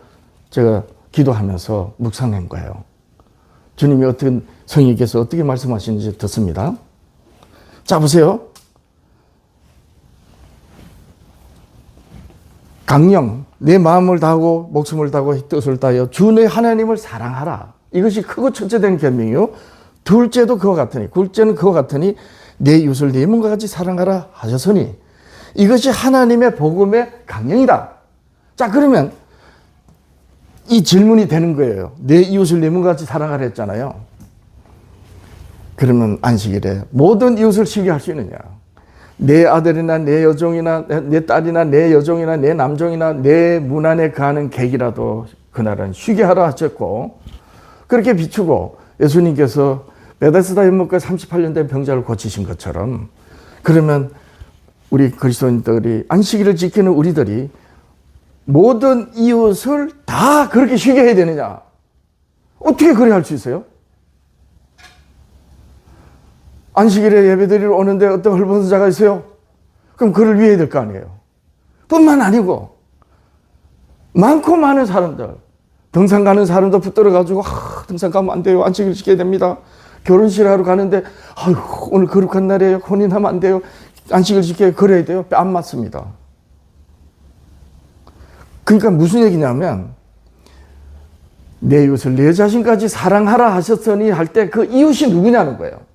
제가 기도하면서 묵상한 거예요. 주님이 성령께서 어떻게 말씀하시는지 듣습니다. 자, 보세요. 강령, 내 마음을 다하고 목숨을 다하고 뜻을 다하여 주 내 하나님을 사랑하라. 이것이 크고 첫째 된 계명이요. 둘째도 그와 같으니, 둘째는 그와 같으니 내 이웃을 내 몸과 같이 사랑하라 하셨으니 이것이 하나님의 복음의 강령이다. 자, 그러면 이 질문이 되는 거예요. 내 이웃을 내 몸과 같이 사랑하라 했잖아요. 그러면 안식일에 모든 이웃을 쉬게 할 수 있느냐? 내 아들이나 내 여종이나 내 딸이나 내 여종이나 내 남종이나 내 문 안에 가는 객이라도 그날은 쉬게 하라 하셨고, 그렇게 비추고 예수님께서 베데스다 연못가 38년 된 병자를 고치신 것처럼, 그러면 우리 그리스도인들이 안식일을 지키는 우리들이 모든 이웃을 다 그렇게 쉬게 해야 되느냐? 어떻게 그래 할 수 있어요? 안식일에 예배드리러 오는데 어떤 헐벗은 자가 있어요? 그럼 그를 위해야 될 거 아니에요. 뿐만 아니고 많고 많은 사람들, 등산 가는 사람도 붙들어가지고 등산 가면 안 돼요. 안식일 지켜야 됩니다. 결혼식 하러 가는데 아유, 오늘 거룩한 날이에요. 혼인하면 안 돼요. 안식일 지켜야 그래야 돼요. 안 맞습니다. 그러니까 무슨 얘기냐면 내 이웃을 내 자신까지 사랑하라 하셨으니 할 때 그 이웃이 누구냐는 거예요.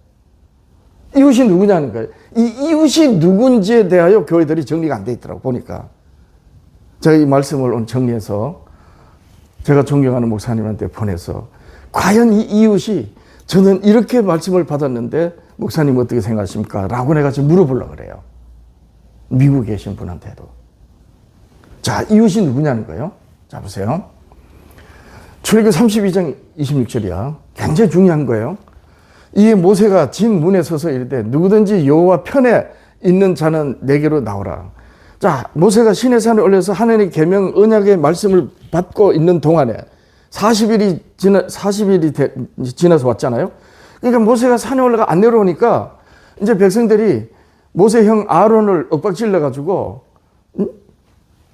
이웃이 누구냐는 거예요. 이 이웃이 누군지에 대하여 교회들이 정리가 안 돼 있더라고 보니까. 제가 이 말씀을 오늘 정리해서 제가 존경하는 목사님한테 보내서 과연 이 이웃이 저는 이렇게 말씀을 받았는데 목사님 어떻게 생각하십니까? 라고 내가 지금 물어보려고 그래요. 미국에 계신 분한테도. 자, 이웃이 누구냐는 거예요. 자, 보세요. 출애굽 32장 26절이야. 굉장히 중요한 거예요. 이 모세가 진 문에 서서 이르되 누구든지 여호와 편에 있는 자는 내게로 나오라. 자, 모세가 시내산에 올려서 하나님의 계명 언약의 말씀을 받고 있는 동안에 40일이 지나서 왔잖아요. 그러니까 모세가 산에 올라가 안 내려오니까 이제 백성들이 모세 형 아론을 엇박질러 가지고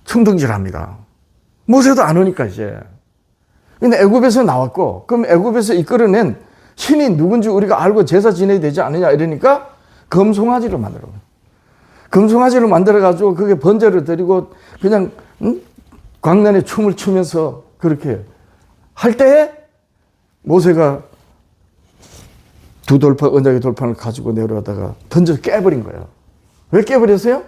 청동질합니다. 모세도 안 오니까 이제. 근데 애굽에서 나왔고, 그럼 애굽에서 이끌어낸 신이 누군지 우리가 알고 제사 지내야 되지 않느냐 이러니까 금송아지를 만들어. 금송아지를 만들어가지고 그게 번제를 드리고 그냥 광란에 춤을 추면서 그렇게 할 때에 모세가 두 돌판, 언약의 돌판을 가지고 내려오다가 던져서 깨버린 거예요. 왜 깨버렸어요?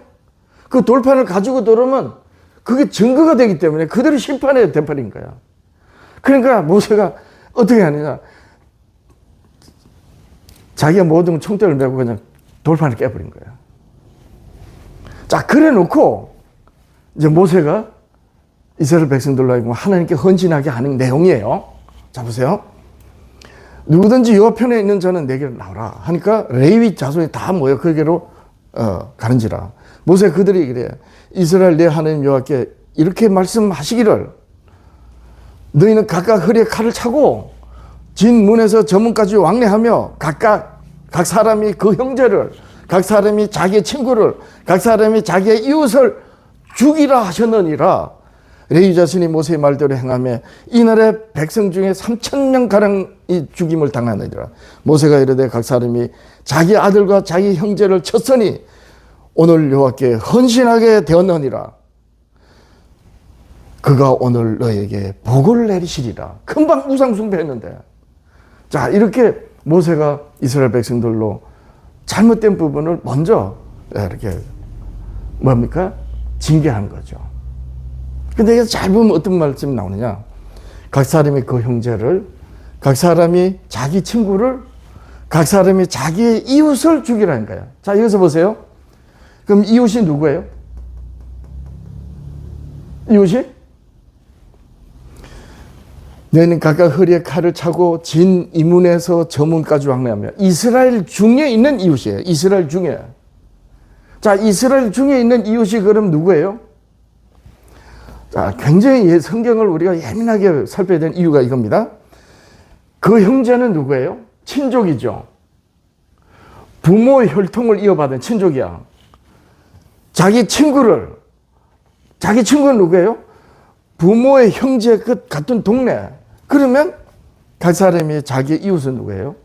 그 돌판을 가지고 들어오면 그게 증거가 되기 때문에 그대로 심판에 돼버린 거야. 그러니까 모세가 어떻게 하느냐. 자기가 모든 총대를 메고 그냥 돌판을 깨버린 거예요. 자, 그래 놓고 이제 모세가 이스라엘 백성들로 하여금 하나님께 헌신하게 하는 내용이에요. 자, 보세요. 누구든지 여호와 편에 있는 자는 내게로 나오라 하니까 레위 자손이 다 모여 그에게로 가는지라. 모세 그들이 그래. 이스라엘 내 하나님 여호와께 이렇게 말씀하시기를 너희는 각각 허리에 칼을 차고 진 문에서 저 문까지 왕래하며 각각 각 사람이 그 형제를, 각 사람이 자기의 친구를, 각 사람이 자기의 이웃을 죽이라 하셨느니라. 레위 자손이 모세의 말대로 행하며 이날에 백성 중에 3,000명 가량이 죽임을 당하느니라. 모세가 이르되 각 사람이 자기 아들과 자기 형제를 쳤으니 오늘 여호와께 헌신하게 되었느니라. 그가 오늘 너에게 복을 내리시리라. 금방 우상 숭배했는데. 자, 이렇게 모세가 이스라엘 백성들로 잘못된 부분을 먼저 이렇게 뭡니까? 징계한 거죠. 근데 이게 잘 보면 어떤 말씀이 나오느냐. 각 사람이 그 형제를, 각 사람이 자기 친구를, 각 사람이 자기의 이웃을 죽이라는 거예요. 자, 여기서 보세요. 그럼 이웃이 누구예요? 이웃이? 너희는 각각 허리에 칼을 차고 진 이문에서 저 문까지 왕래하며. 이스라엘 중에 있는 이웃이에요. 이스라엘 중에. 자, 이스라엘 중에 있는 이웃이 그럼 누구예요? 자, 굉장히 성경을 우리가 예민하게 살펴야 되는 이유가 이겁니다. 그 형제는 누구예요? 친족이죠. 부모의 혈통을 이어받은 친족이야. 자기 친구는 누구예요? 부모의 형제 같은 동네. 그러면 각 사람이 자기 이웃은 누구예요?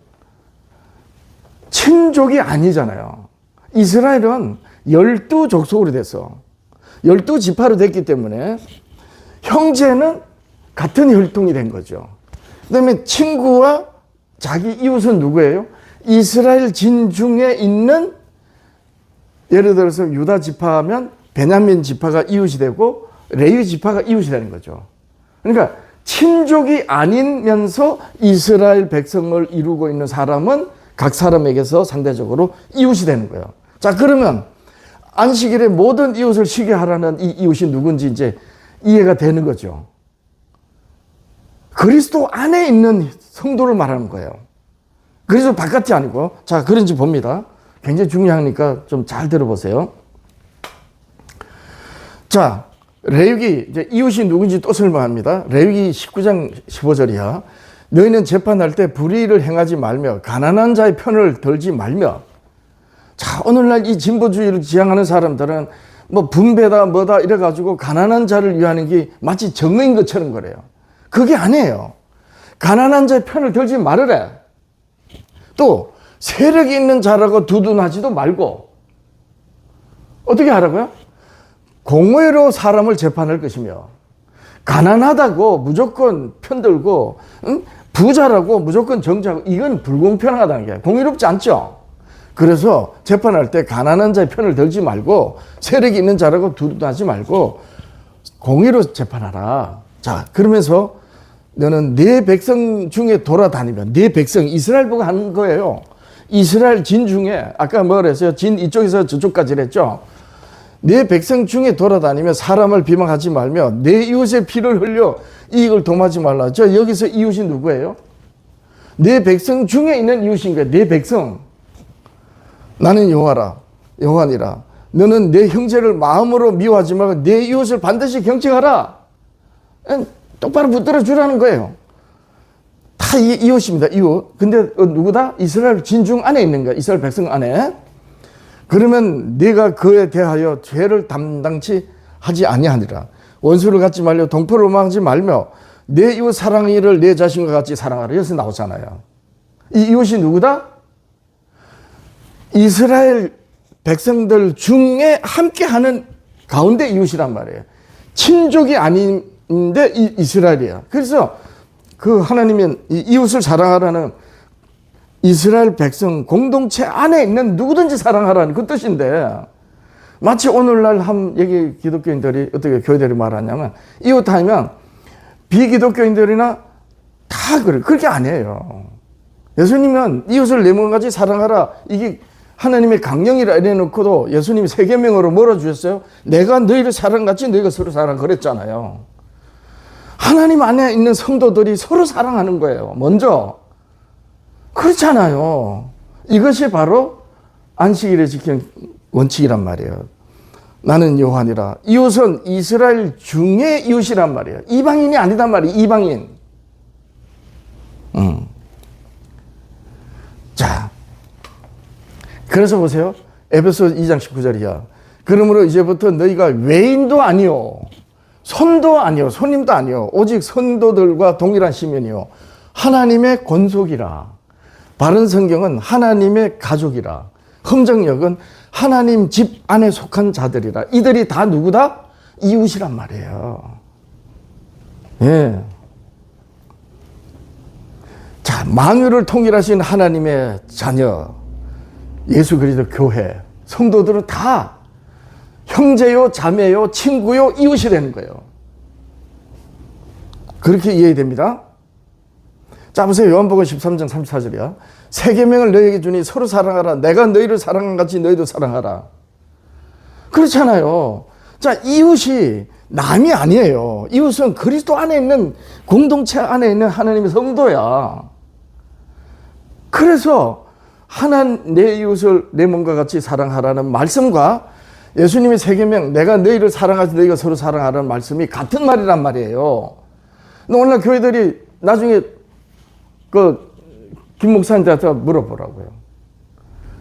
친족이 아니잖아요. 이스라엘은 12족속으로 돼서 12지파로 됐기 때문에 형제는 같은 혈통이 된 거죠. 그 다음에 친구와 자기 이웃은 누구예요? 이스라엘 진중에 있는, 예를 들어서 유다 지파하면 베냐민 지파가 이웃이 되고 레위 지파가 이웃이 되는 거죠. 그러니까 친족이 아니면서 이스라엘 백성을 이루고 있는 사람은 각 사람에게서 상대적으로 이웃이 되는 거예요. 자, 그러면 안식일에 모든 이웃을 쉬게 하라는 이 이웃이 누군지 이제 이해가 되는 거죠. 그리스도 안에 있는 성도를 말하는 거예요. 그리스도 바깥이 아니고. 자, 그런지 봅니다. 굉장히 중요하니까 좀 잘 들어보세요. 자, 레위기, 이제 이웃이 누군지 또 설명합니다. 레위기 19장 15절이야. 너희는 재판할 때 불의를 행하지 말며 가난한 자의 편을 들지 말며. 자, 오늘날 이 진보주의를 지향하는 사람들은 뭐 분배다 뭐다 이래가지고 가난한 자를 위하는 게 마치 정의인 것처럼 그래요. 그게 아니에요. 가난한 자의 편을 들지 말으래. 또 세력이 있는 자라고 두둔하지도 말고. 어떻게 하라고요? 공의로 사람을 재판할 것이며, 가난하다고 무조건 편들고, 부자라고 무조건 정죄하고, 이건 불공평하다는 게 공의롭지 않죠. 그래서 재판할 때 가난한 자의 편을 들지 말고, 세력이 있는 자라고 두둔하지 말고 공의로 재판하라. 자, 그러면서 너는 네 백성 중에 돌아다니며, 네 백성, 이스라엘 보고 하는 거예요. 이스라엘 진 중에, 아까 뭐라 했어요? 진 이쪽에서 저쪽까지 했죠. 네 백성 중에 돌아다니며 사람을 비방하지 말며 내 이웃의 피를 흘려 이익을 도모하지 말라. 저 여기서 이웃이 누구예요? 네 백성 중에 있는 이웃인 거예요. 네 백성. 나는 여호와니라. 너는 내 형제를 마음으로 미워하지 말고 내 이웃을 반드시 경청하라. 똑바로 붙들어 주라는 거예요. 다 이웃입니다. 이웃. 근데 누구다? 이스라엘 진중 안에 있는 거야. 이스라엘 백성 안에. 그러면 네가 그에 대하여 죄를 담당치 하지 아니하니라. 원수를 갖지 말며 동포를 망하지 말며 내 이웃 사랑이를 내 자신과 같이 사랑하라. 여기서 나오잖아요. 이 이웃이 누구다? 이스라엘 백성들 중에 함께하는 가운데 이웃이란 말이에요. 친족이 아닌데 이스라엘이야. 그래서 그 하나님은 이웃을 사랑하라는 이스라엘 백성 공동체 안에 있는 누구든지 사랑하라는 그 뜻인데, 마치 오늘날 여기 기독교인들이 어떻게 교회들이 말하냐면, 이웃 하면 비기독교인들이나 다 그래. 그렇게 아니에요. 예수님은 이웃을 내 몸같이 사랑하라. 이게 하나님의 강령이라 이래놓고도 예수님이 세계명으로 뭐라 주셨어요? 내가 너희를 사랑같이 너희가 서로 사랑 그랬잖아요. 하나님 안에 있는 성도들이 서로 사랑하는 거예요. 먼저. 그렇잖아요. 이것이 바로 안식일에 지키는 원칙이란 말이에요. 나는 여호와니라. 이웃은 이스라엘 중에 이웃이란 말이에요. 이방인이 아니단 말이에요. 이방인. 자, 그래서 보세요. 에베소 2장 19절이야. 그러므로 이제부터 너희가 외인도 아니요, 손도 아니요, 손님도 아니요, 오직 성도들과 동일한 시민이요, 하나님의 권속이라. 바른 성경은 하나님의 가족이라. 흠정역은 하나님 집 안에 속한 자들이라. 이들이 다 누구다? 이웃이란 말이에요. 예. 자, 만유를 통일하신 하나님의 자녀, 예수 그리스도 교회, 성도들은 다 형제요, 자매요, 친구요, 이웃이 되는 거예요. 그렇게 이해됩니다. 자, 보세요. 요한복음 13장 34절이야. 새 계명을 너희에게 주니 서로 사랑하라. 내가 너희를 사랑한 같이 너희도 사랑하라. 그렇잖아요. 자, 이웃이 남이 아니에요. 이웃은 그리스도 안에 있는 공동체 안에 있는 하나님의 성도야. 그래서 내 이웃을 내 몸과 같이 사랑하라는 말씀과 예수님의 새 계명, 내가 너희를 사랑하지 너희가 서로 사랑하라는 말씀이 같은 말이란 말이에요. 오늘날 교회들이 나중에 김 목사님한테 물어보라고요.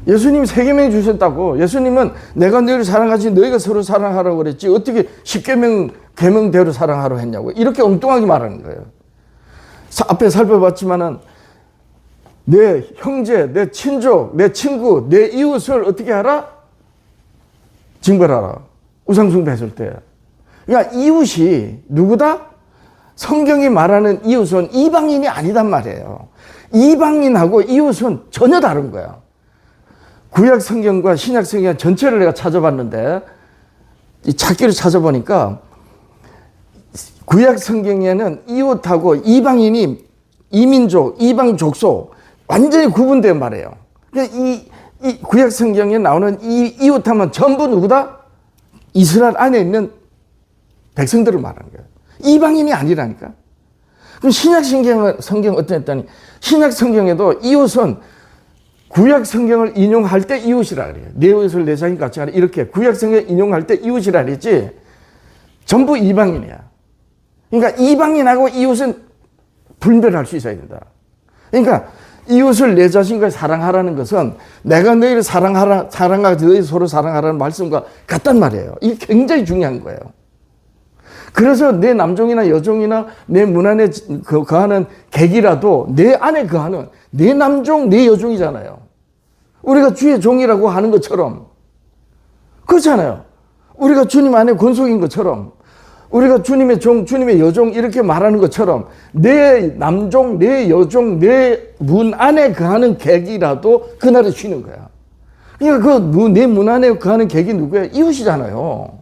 예수님이 새 계명 주셨다고. 예수님은 내가 너희를 사랑하지 너희가 서로 사랑하라고 그랬지 어떻게 10계명 계명대로 사랑하라고 했냐고. 이렇게 엉뚱하게 말하는 거예요. 앞에 살펴봤지만은 내 형제, 내 친족, 내 친구, 내 이웃을 어떻게 하라? 징벌하라. 우상숭배했을 때. 그러니까 이웃이 누구다? 성경이 말하는 이웃은 이방인이 아니단 말이에요. 이방인하고 이웃은 전혀 다른 거야. 구약 성경과 신약 성경 전체를 내가 찾아봤는데, 이 찾기를 찾아보니까 구약 성경에는 이웃하고 이방인이 이민족, 이방 족속 완전히 구분된 말이에요. 이 구약 성경에 나오는 이웃하면 전부 누구다? 이스라엘 안에 있는 백성들을 말하는 거예요. 이방인이 아니라니까. 그럼 신약 성경은 어땠더니, 신약 성경에도 이웃은 구약 성경을 인용할 때 이웃이라 그래요. 내 이웃을 내 자신 같이 하라. 이렇게 구약 성경 인용할 때 이웃이라 그랬지, 전부 이방인이야. 그러니까 이방인하고 이웃은 분별할 수 있어야 된다. 그러니까 이웃을 내 자신과 사랑하라는 것은 내가 너희를 사랑하고 너희 서로 사랑하라는 말씀과 같단 말이에요. 이게 굉장히 중요한 거예요. 그래서 내 남종이나 여종이나 내 문 안에 거하는 객이라도 내 안에 거하는 내 남종, 내 여종이잖아요. 우리가 주의 종이라고 하는 것처럼. 그렇잖아요. 우리가 주님 안에 권속인 것처럼, 우리가 주님의 종, 주님의 여종 이렇게 말하는 것처럼 내 남종, 내 여종, 내 문 안에 거하는 객이라도 그날에 쉬는 거야. 그러니까 내 문 안에 거하는 객이 누구예요? 이웃이잖아요.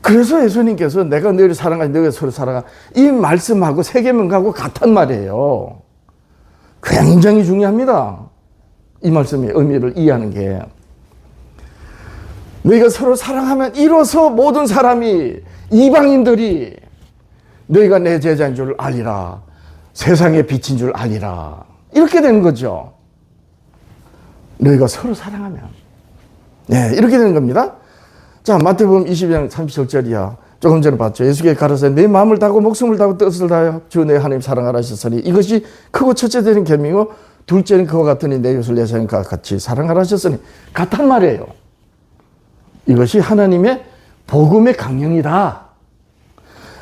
그래서 예수님께서 내가 너희를 사랑하지 너희가 서로 사랑하, 이 말씀하고 세계명하고 같단 말이에요. 굉장히 중요합니다. 이 말씀의 의미를 이해하는 게. 너희가 서로 사랑하면 이로써 모든 사람이, 이방인들이 너희가 내 제자인 줄 알리라. 세상의 빛인 줄 알리라. 이렇게 되는 거죠. 너희가 서로 사랑하면. 네, 이렇게 되는 겁니다. 자, 마태복음 22장 37절이야. 조금 전에 봤죠. 예수께서 가라사대 내 마음을 다하고 목숨을 다하고 뜻을 다하여 주 내 하나님 사랑하라 하셨으니 이것이 크고 첫째 되는 계명이고 둘째는 그와 같으니 내 이웃을 내 자신과 같이 사랑하라 하셨으니 같단 말이에요. 이것이 하나님의 복음의 강령이다.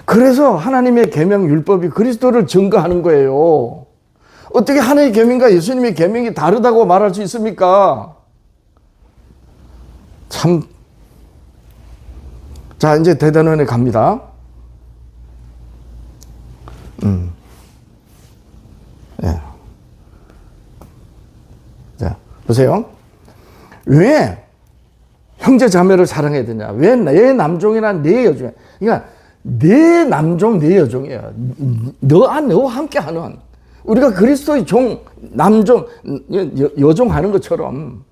그래서 하나님의 계명 율법이 그리스도를 증거하는 거예요. 어떻게 하나님의 계명과 예수님의 계명이 다르다고 말할 수 있습니까? 참. 자, 이제 대단원에 갑니다. 예. 자, 보세요. 왜 형제 자매를 사랑해야 되냐? 왜 내 남종이나 내 여종? 그러니까 내 남종, 내 여종이에요. 너와 함께 하는, 우리가 그리스도의 종, 남종, 여종 하는 것처럼.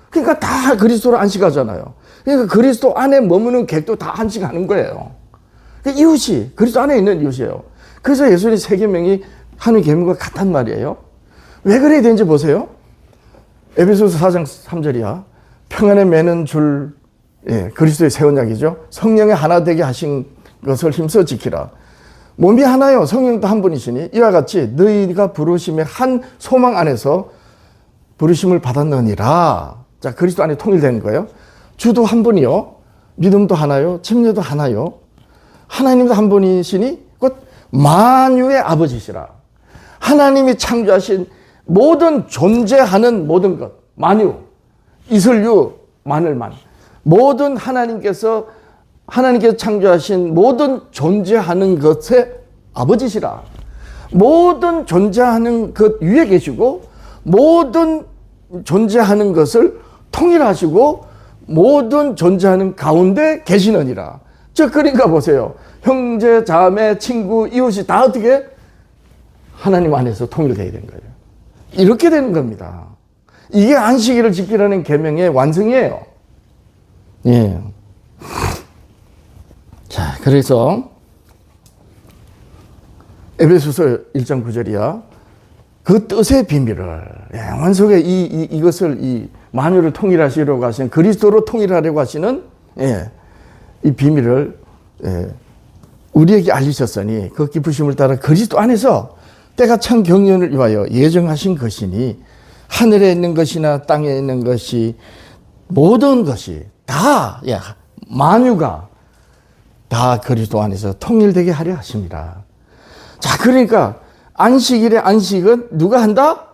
그러니까 다 그리스도로 안식하잖아요. 그러니까 그리스도 안에 머무는 객도 다 안식하는 거예요. 그러니까 이웃이 그리스도 안에 있는 이웃이에요. 그래서 예수님 세계명이 하나님의 계명과 같단 말이에요. 왜 그래야 되는지 보세요. 에베소서 4장 3절이야. 평안에 매는 줄, 예, 그리스도의 새 언약이죠. 성령의 하나 되게 하신 것을 힘써 지키라. 몸이 하나요. 성령도 한 분이시니 이와 같이 너희가 부르심의 한 소망 안에서 부르심을 받았느니라. 자, 그리스도 안에 통일되는 거예요. 주도 한 분이요. 믿음도 하나요. 침례도 하나요. 하나님도 한 분이시니 곧 만유의 아버지시라. 하나님이 창조하신 모든 존재하는 모든 것, 만유, 이슬유, 만을만, 모든 하나님께서 창조하신 모든 존재하는 것의 아버지시라. 모든 존재하는 것 위에 계시고 모든 존재하는 것을 통일하시고 모든 존재하는 가운데 계시느니라. 저 그러니까 보세요. 형제, 자매, 친구, 이웃이 다 어떻게 하나님 안에서 통일되어야 되는 거예요. 이렇게 되는 겁니다. 이게 안식일을 지키라는 계명의 완성이에요. 예. 자, 그래서 에베소서 1장 9절이야. 그 뜻의 비밀을, 영원 속에 이것을, 이 만유를 통일하시려고 하시는, 그리스도로 통일하려고 하시는, 예, 이 비밀을, 예, 우리에게 알리셨으니 그 기쁘심을 따라 그리스도 안에서 때가 참 경륜을 위하여 예정하신 것이니 하늘에 있는 것이나 땅에 있는 것이 모든 것이 다, 예, 만유가 다 그리스도 안에서 통일되게 하려 하십니다. 자, 그러니까 안식일의 안식은 누가 한다?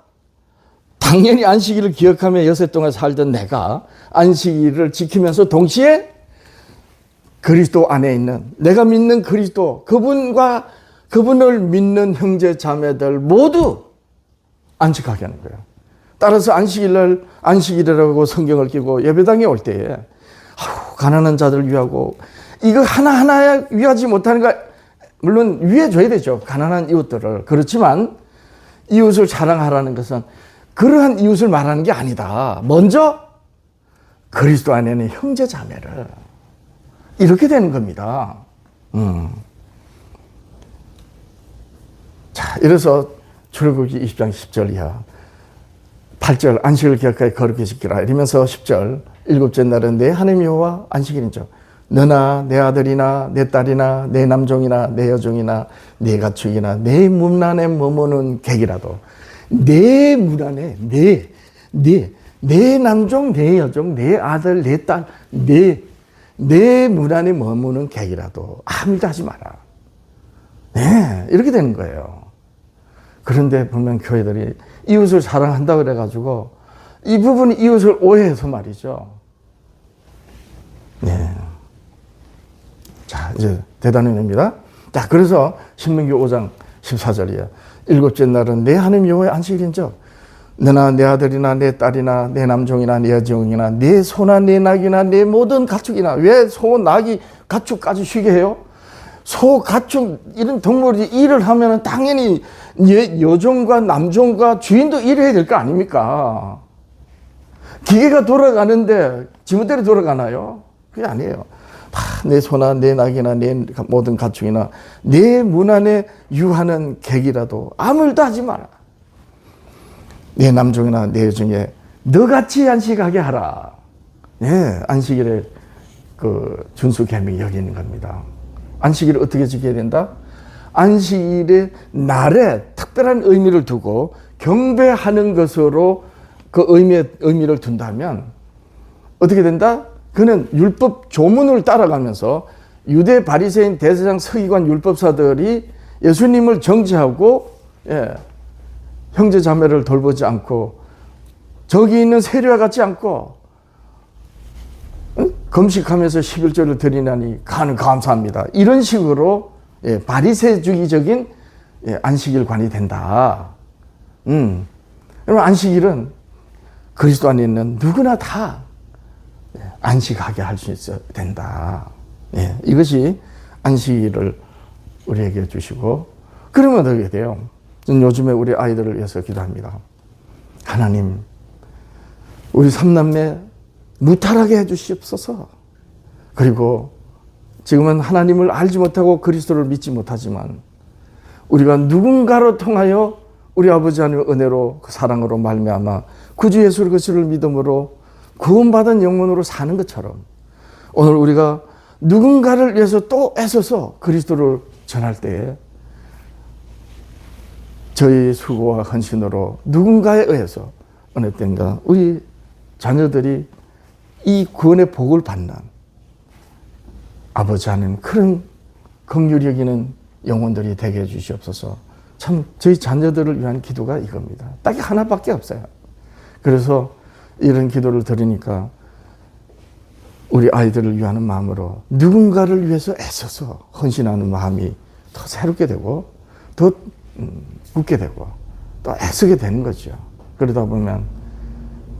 다 당연히 안식일을 기억하며 여섯 동안 살던 내가 안식일을 지키면서 동시에 그리스도 안에 있는 내가 믿는 그리스도 그분과 그분을 믿는 형제 자매들 모두 안식하게 하는 거예요. 따라서 안식일날 안식일이라고 성경을 끼고 예배당에 올 때에 가난한 자들 위하고 이거 하나하나 위하지 못하는 거 물론 위해줘야 되죠. 가난한 이웃들을. 그렇지만 이웃을 사랑하라는 것은 그러한 이웃을 말하는 게 아니다. 먼저 그리스도 안에는 형제 자매를 이렇게 되는 겁니다. 자, 이래서 출애굽기 20장 10절 이하 8절 안식을 기억하여 거룩히 지키라 이러면서 10절 일곱째 날은 내 하나님 여호와 안식일이죠. 너나 내 아들이나 내 딸이나 내 남종이나 내 여종이나 내 가축이나 내 문 안에 머무는 객이라도 내 문 안에 내 남종 내 여종 내 아들 내 딸 내 문 안에 머무는 객이라도 아무 일도 하지 마라. 네, 이렇게 되는 거예요. 그런데 보면 교회들이 이웃을 사랑한다고 그래가지고 이 부분이 이웃을 오해해서 말이죠. 네. 자, 이제 대단히 됩니다. 자, 그래서 신명기 5장 14절이에요. 일곱째 날은 내 하나님 여호와의 안식일인즉 너나 내 아들이나 내 딸이나 내 남종이나 내 여종이나 내 소나 내 낙이나 내 모든 가축이나 왜 소, 낙이, 가축까지 쉬게 해요? 소, 가축 이런 동물이 일을 하면 당연히 여종과 남종과 주인도 일해야 될 거 아닙니까? 기계가 돌아가는데 지멋대로 돌아가나요? 그게 아니에요. 다 내 소나 내 낙이나 내 모든 가축이나 내 문 안에 유하는 객이라도 아무 일도 하지 마라. 내 남종이나 내 여종에 너같이 안식하게 하라. 네, 안식일의 그 준수 계명이 여기 있는 겁니다. 안식일을 어떻게 지켜야 된다? 안식일의 날에 특별한 의미를 두고 경배하는 것으로 그 의미를 둔다면 어떻게 된다? 그는 율법 조문을 따라가면서 유대 바리새인 대제사장 서기관 율법사들이 예수님을 정죄하고 형제 자매를 돌보지 않고 저기 있는 세리와 같지 않고 금식하면서 11조를 드리나니 가는 감사합니다. 이런 식으로 바리새주의적인 안식일관이 된다. 그럼 안식일은 그리스도 안에 있는 누구나 다 안식하게 할 수 있어야 된다. 이것이 안식일을 우리에게 주시고 그러면 어떻게 돼요? 저는 요즘에 우리 아이들을 위해서 기도합니다. 하나님, 우리 삼남매 무탈하게 해주시옵소서. 그리고 지금은 하나님을 알지 못하고 그리스도를 믿지 못하지만 우리가 누군가로 통하여 우리 아버지 하나님의 은혜로 그 사랑으로 말미암아 구주 예수 그리스도를 믿음으로 구원받은 영혼으로 사는 것처럼 오늘 우리가 누군가를 위해서 또 애써서 그리스도를 전할 때에 저희 수고와 헌신으로 누군가에 의해서 어느 때인가 우리 자녀들이 이 구원의 복을 받는 아버지 하나님 그런 긍휼히 여기는 영혼들이 되게 해주시옵소서. 참 저희 자녀들을 위한 기도가 이겁니다. 딱 하나밖에 없어요. 그래서 이런 기도를 들으니까 우리 아이들을 위하는 마음으로 누군가를 위해서 애써서 헌신하는 마음이 더 새롭게 되고 더 굳게 되고 또 애쓰게 되는 거죠. 그러다 보면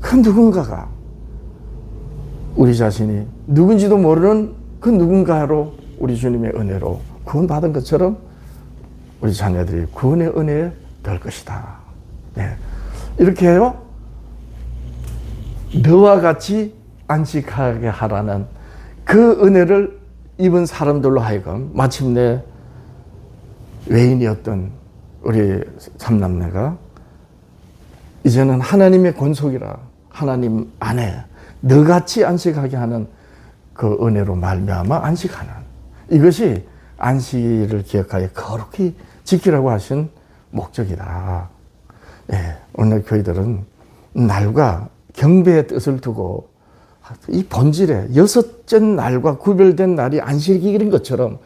그 누군가가 우리 자신이 누군지도 모르는 그 누군가로 우리 주님의 은혜로 구원받은 것처럼 우리 자녀들이 구원의 은혜에 될 것이다. 네. 이렇게 해요. 너와 같이 안식하게 하라는 그 은혜를 입은 사람들로 하여금 마침내 외인이었던 우리 삼남매가 이제는 하나님의 권속이라 하나님 안에 너같이 안식하게 하는 그 은혜로 말미암아 안식하는 이것이 안식일을 기억하여 거룩히 지키라고 하신 목적이다. 오늘 교회들은 날과 경배의 뜻을 두고 이 본질에 여섯째 날과 구별된 날이 안식일인 것처럼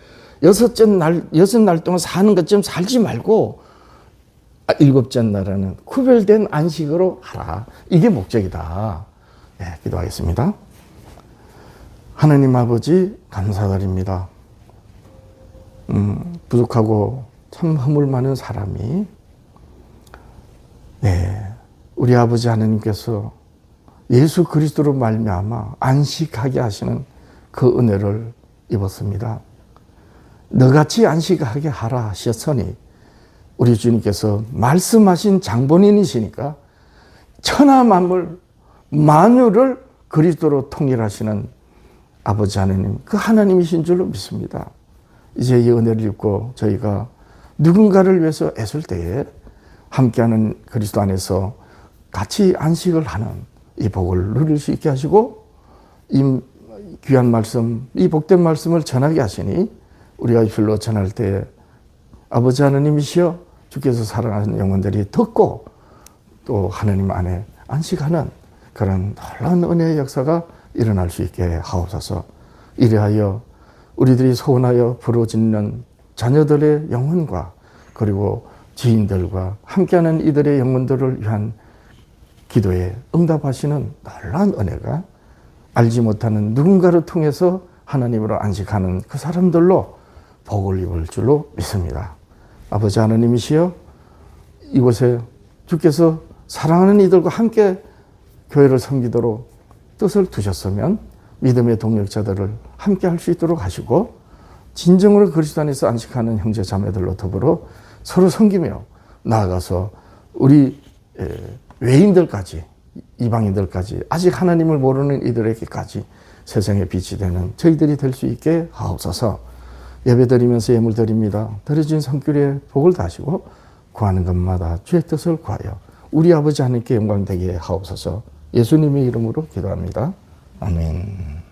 여섯 날 동안 사는 것처럼 살지 말고 일곱째 날에는 구별된 안식으로 하라. 이게 목적이다. 네, 기도하겠습니다. 하나님 아버지 감사드립니다. 부족하고 참 허물 많은 사람이 우리 아버지 하나님께서 예수 그리스도로 말미암아 안식하게 하시는 그 은혜를 입었습니다. 너같이 안식하게 하라 하셨으니 우리 주님께서 말씀하신 장본인이시니까 천하 만물 만유를 그리스도로 통일하시는 아버지 하나님, 그 하나님이신 줄로 믿습니다. 이제 이 은혜를 입고 저희가 누군가를 위해서 애쓸 때에 함께하는 그리스도 안에서 같이 안식을 하는 이 복을 누릴 수 있게 하시고 이 귀한 말씀, 이 복된 말씀을 전하게 하시니 우리가 필로 전할 때에 아버지 하나님이시여 주께서 사랑하는 영혼들이 듣고 또 하나님 안에 안식하는 그런 놀라운 은혜의 역사가 일어날 수 있게 하옵소서. 이래하여 우리들이 소원하여 부르짖는 자녀들의 영혼과 그리고 지인들과 함께하는 이들의 영혼들을 위한 기도에 응답하시는 놀라운 은혜가 알지 못하는 누군가를 통해서 하나님으로 안식하는 그 사람들로 복을 입을 줄로 믿습니다. 아버지 하나님이시여 이곳에 주께서 사랑하는 이들과 함께 교회를 섬기도록 뜻을 두셨으면 믿음의 동력자들을 함께 할 수 있도록 하시고 진정으로 그리스도 안에서 안식하는 형제 자매들로 더불어 서로 섬기며 나아가서 우리 외인들까지 이방인들까지 아직 하나님을 모르는 이들에게까지 세상의 빛이 되는 저희들이 될 수 있게 하옵소서. 예배드리면서 예물 드립니다. 드려진 성결의 복을 다시고 구하는 것마다 주의 뜻을 구하여 우리 아버지 하나님께 영광되게 하옵소서. 예수님의 이름으로 기도합니다. 아멘.